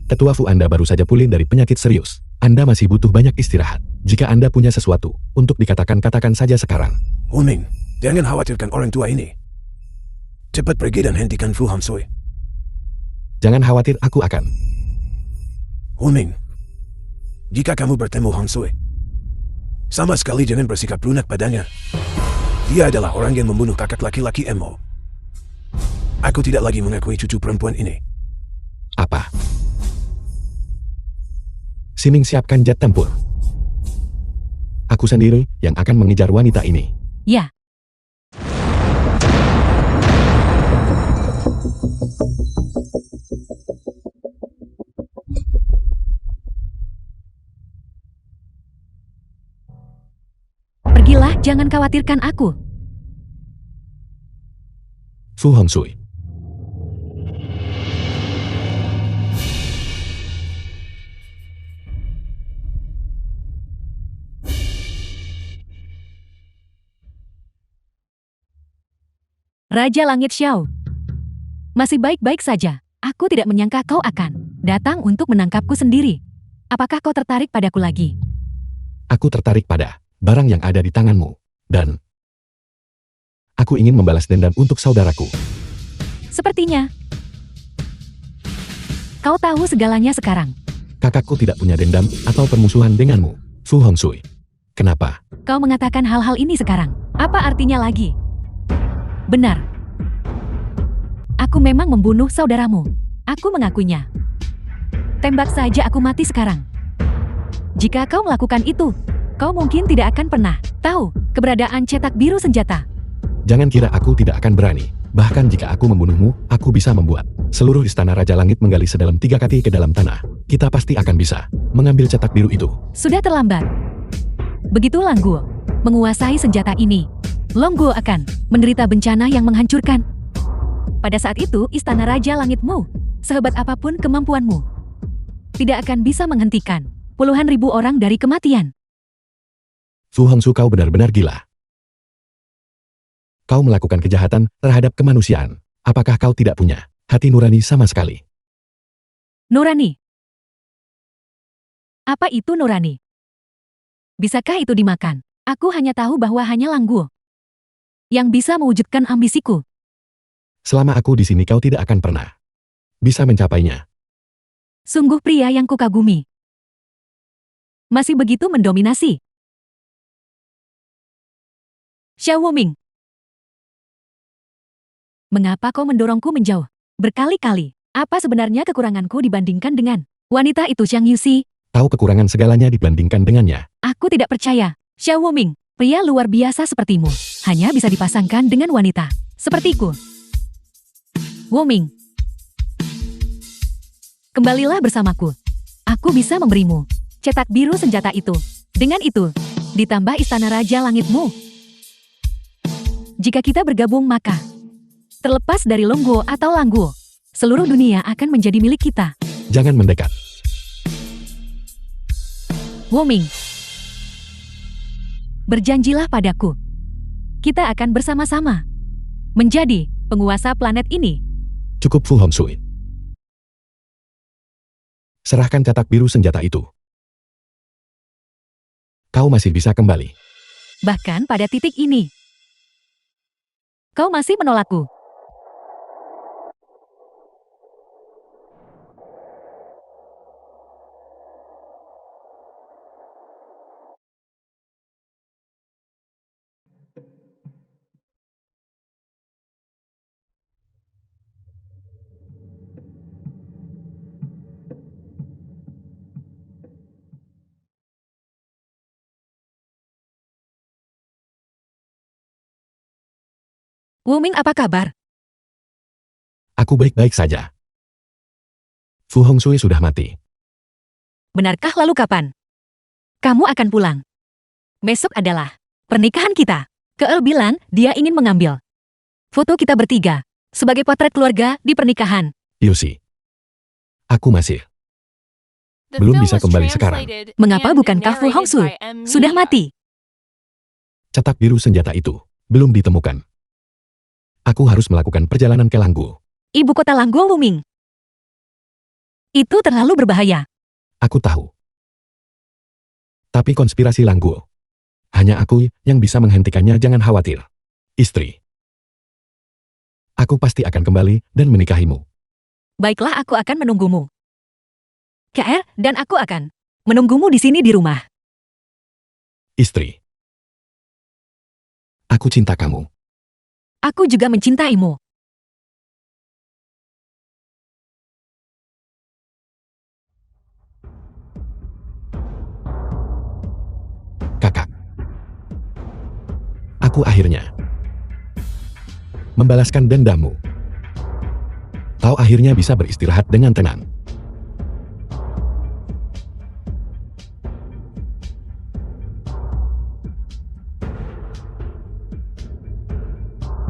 Tetua Fu, Anda baru saja pulih dari penyakit serius. Anda masih butuh banyak istirahat. Jika Anda punya sesuatu untuk dikatakan, katakan saja sekarang. Wu Ming, jangan khawatirkan orang tua ini. Cepat pergi dan hentikan Fu Hongxue. Jangan khawatir, aku akan. Wu Ming, jika kamu bertemu Hongxue, sama sekali jangan bersikap lunak padanya. Dia adalah orang yang membunuh kakak laki-laki Emo. Aku tidak lagi mengakui cucu perempuan ini. Apa? Siming, siapkan jet tempur. Aku sendiri yang akan mengejar wanita ini. ya. Pergilah, jangan khawatirkan aku. Fu Hongxue. Raja Langit Xiao. Masih baik-baik saja. Aku tidak menyangka kau akan datang untuk menangkapku sendiri. Apakah kau tertarik padaku lagi? Aku tertarik pada barang yang ada di tanganmu. Dan aku ingin membalas dendam untuk saudaraku. Sepertinya kau tahu segalanya sekarang. Kakakku tidak punya dendam atau permusuhan denganmu, Fu Hongxue. Kenapa? Kau mengatakan hal-hal ini sekarang. Apa artinya lagi? Benar. Aku memang membunuh saudaramu. Aku mengakuinya. Tembak saja aku mati sekarang. Jika kau melakukan itu, kau mungkin tidak akan pernah tahu keberadaan cetak biru senjata. Jangan kira aku tidak akan berani. Bahkan jika aku membunuhmu, aku bisa membuat seluruh Istana Raja Langit menggali sedalam 3 kaki ke dalam tanah. Kita pasti akan bisa mengambil cetak biru itu. Sudah terlambat. Begitu Langguo menguasai senjata ini, Longguo akan menderita bencana yang menghancurkan. Pada saat itu, Istana Raja Langitmu, sehebat apapun kemampuanmu, tidak akan bisa menghentikan puluhan ribu orang dari kematian. Fu Hongxue, kau benar-benar gila. Kau melakukan kejahatan terhadap kemanusiaan. Apakah kau tidak punya hati nurani sama sekali? Nurani. Apa itu nurani? Bisakah itu dimakan? Aku hanya tahu bahwa hanya Langguo yang bisa mewujudkan ambisiku. Selama aku di sini, kau tidak akan pernah bisa mencapainya. Sungguh pria yang kukagumi. Masih begitu mendominasi. Xiao Wuming. Mengapa kau mendorongku menjauh? Berkali-kali. Apa sebenarnya kekuranganku dibandingkan dengan wanita itu Xiang Yuxi? Tahu kekurangan segalanya dibandingkan dengannya. Aku tidak percaya. Xiao Wuming, pria luar biasa sepertimu, hanya bisa dipasangkan dengan wanita sepertiku. Wuming, kembalilah bersamaku. Aku bisa memberimu cetak biru senjata itu. Dengan itu, ditambah Istana Raja Langitmu. Jika kita bergabung, maka terlepas dari Longguo atau Langguo, seluruh dunia akan menjadi milik kita. Jangan mendekat. Wuming, berjanjilah padaku. Kita akan bersama-sama menjadi penguasa planet ini. Cukup, Fu Hongxue. Serahkan cetak biru senjata itu. Kau masih bisa kembali. Bahkan pada titik ini, kau masih menolakku. Wuming, apa kabar? Aku baik-baik saja. Fu Hongxue sudah mati. Benarkah, lalu kapan kamu akan pulang? Besok adalah pernikahan kita. Keel bilang dia ingin mengambil foto kita bertiga sebagai potret keluarga di pernikahan. Yusi. Aku masih. The Belum film bisa was kembali sekarang. translated Mengapa and bukankah Fu narrated Hongxue by M. sudah Media. mati? Cetak biru senjata itu belum ditemukan. Aku harus melakukan perjalanan ke Langguo. Ibu kota Langguo, Wuming. Itu terlalu berbahaya. Aku tahu. Tapi konspirasi Langguo. Hanya aku yang bisa menghentikannya, jangan khawatir. Istri. Aku pasti akan kembali dan menikahimu. Baiklah, aku akan menunggumu. KR, dan aku akan menunggumu di sini di rumah. Istri. Aku cinta kamu. Aku juga mencintaimu. Kakak. Aku akhirnya membalaskan dendammu. Kau akhirnya bisa beristirahat dengan tenang.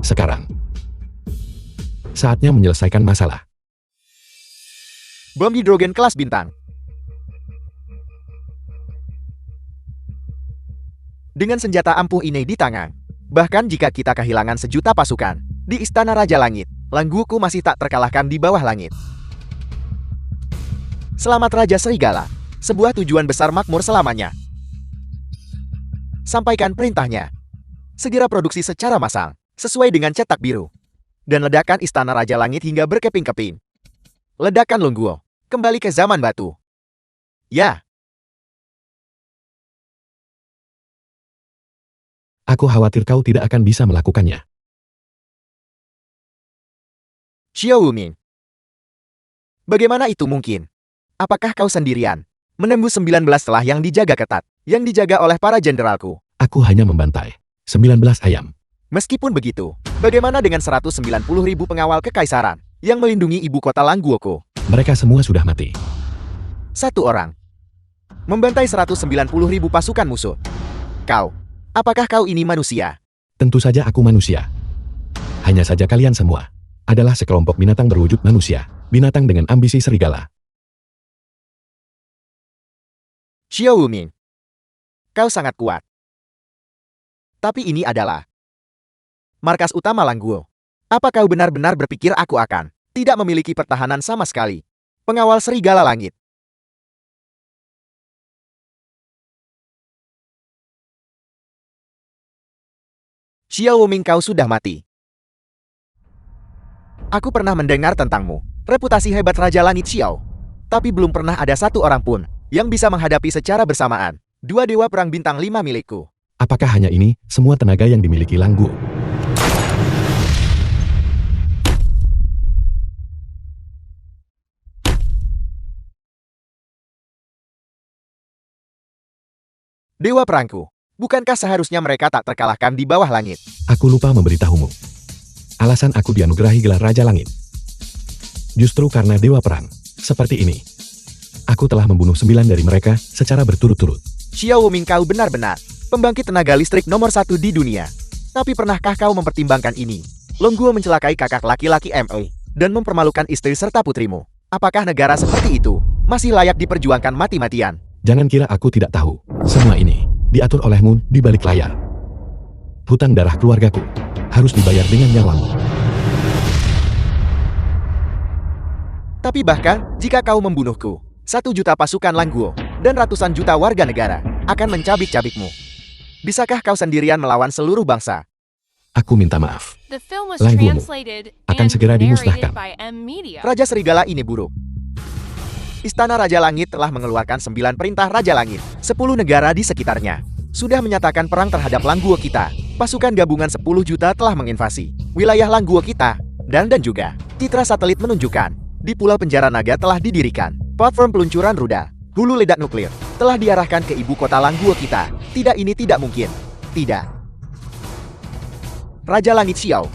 Sekarang, saatnya menyelesaikan masalah. Bom hidrogen kelas bintang. Dengan senjata ampuh ini di tangan, bahkan jika kita kehilangan sejuta pasukan, di Istana Raja Langit, Langguoku masih tak terkalahkan di bawah langit. Selamat Raja Serigala, sebuah tujuan besar makmur selamanya. Sampaikan perintahnya. Segera produksi secara massal, sesuai dengan cetak biru. Dan ledakan Istana Raja Langit hingga berkeping-keping. Ledakan Langguo, kembali ke zaman batu. Ya. Aku khawatir kau tidak akan bisa melakukannya. Xiao Wuming. Bagaimana itu mungkin? Apakah kau sendirian? Menembus 19 telah yang dijaga ketat, yang dijaga oleh para jenderalku. Aku hanya membantai 19 ayam. Meskipun begitu, bagaimana dengan 190.000 pengawal kekaisaran yang melindungi ibu kota Langguoku? Mereka semua sudah mati. Satu orang membantai 190.000 pasukan musuh. Kau, apakah kau ini manusia? Tentu saja aku manusia. Hanya saja kalian semua adalah sekelompok binatang berwujud manusia, binatang dengan ambisi serigala. Xiao Wuming, kau sangat kuat. Tapi ini adalah markas utama Langguo. Apa kau benar-benar berpikir aku akan tidak memiliki pertahanan sama sekali? Pengawal serigala langit. Xiao Wuming, kau sudah mati. Aku pernah mendengar tentangmu, reputasi hebat Raja Langit Xiao. Tapi belum pernah ada satu orang pun yang bisa menghadapi secara bersamaan dua dewa perang bintang 5 milikku. Apakah hanya ini semua tenaga yang dimiliki Langguo? Dewa perangku, bukankah seharusnya mereka tak terkalahkan di bawah langit? Aku lupa memberitahumu. Alasan aku dianugerahi gelar Raja Langit. Justru karena dewa perang seperti ini. Aku telah membunuh 9 dari mereka secara berturut-turut. Xiao Wuming, kau benar-benar pembangkit tenaga listrik nomor 1 di dunia. Tapi pernahkah kau mempertimbangkan ini? Langguo mencelakai kakak laki-laki ME dan mempermalukan istri serta putrimu. Apakah negara seperti itu masih layak diperjuangkan mati-matian? Jangan kira aku tidak tahu. Semua ini diatur olehmu di balik layar. Hutang darah keluargaku harus dibayar dengan nyawamu. Tapi bahkan jika kau membunuhku, 1 juta pasukan Langguo, dan ratusan juta warga negara akan mencabik-cabikmu. Bisakah kau sendirian melawan seluruh bangsa? Aku minta maaf. The film was Langguomu translated akan and segera narrated dimusnahkan. by M Media. Raja Serigala ini buruk. Istana Raja Langit telah mengeluarkan 9 perintah Raja Langit. 10 negara di sekitarnya sudah menyatakan perang terhadap Langguo kita. Pasukan gabungan 10 juta telah menginvasi wilayah Langguo kita. Dan juga, citra satelit menunjukkan di Pulau Penjara Naga telah didirikan platform peluncuran rudal hulu ledak nuklir telah diarahkan ke ibu kota Langguo kita. Tidak, ini tidak mungkin. Tidak. Raja Langit Xiao,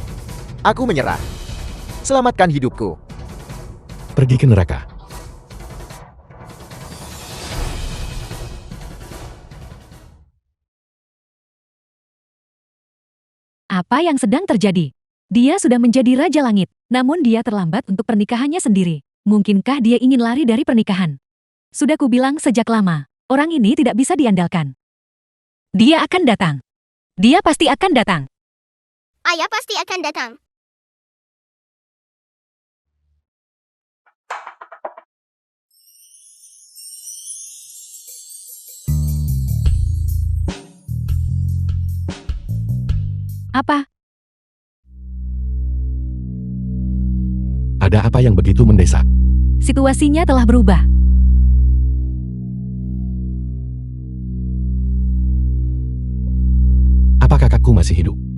aku menyerah. Selamatkan hidupku. Pergi ke neraka. Apa yang sedang terjadi? Dia sudah menjadi Raja Langit, namun dia terlambat untuk pernikahannya sendiri. Mungkinkah dia ingin lari dari pernikahan? Sudah kubilang sejak lama, orang ini tidak bisa diandalkan. Dia akan datang. Dia pasti akan datang. Ayah pasti akan datang. Apa? Ada apa yang begitu mendesak? Situasinya telah berubah. Apa kakakku masih hidup?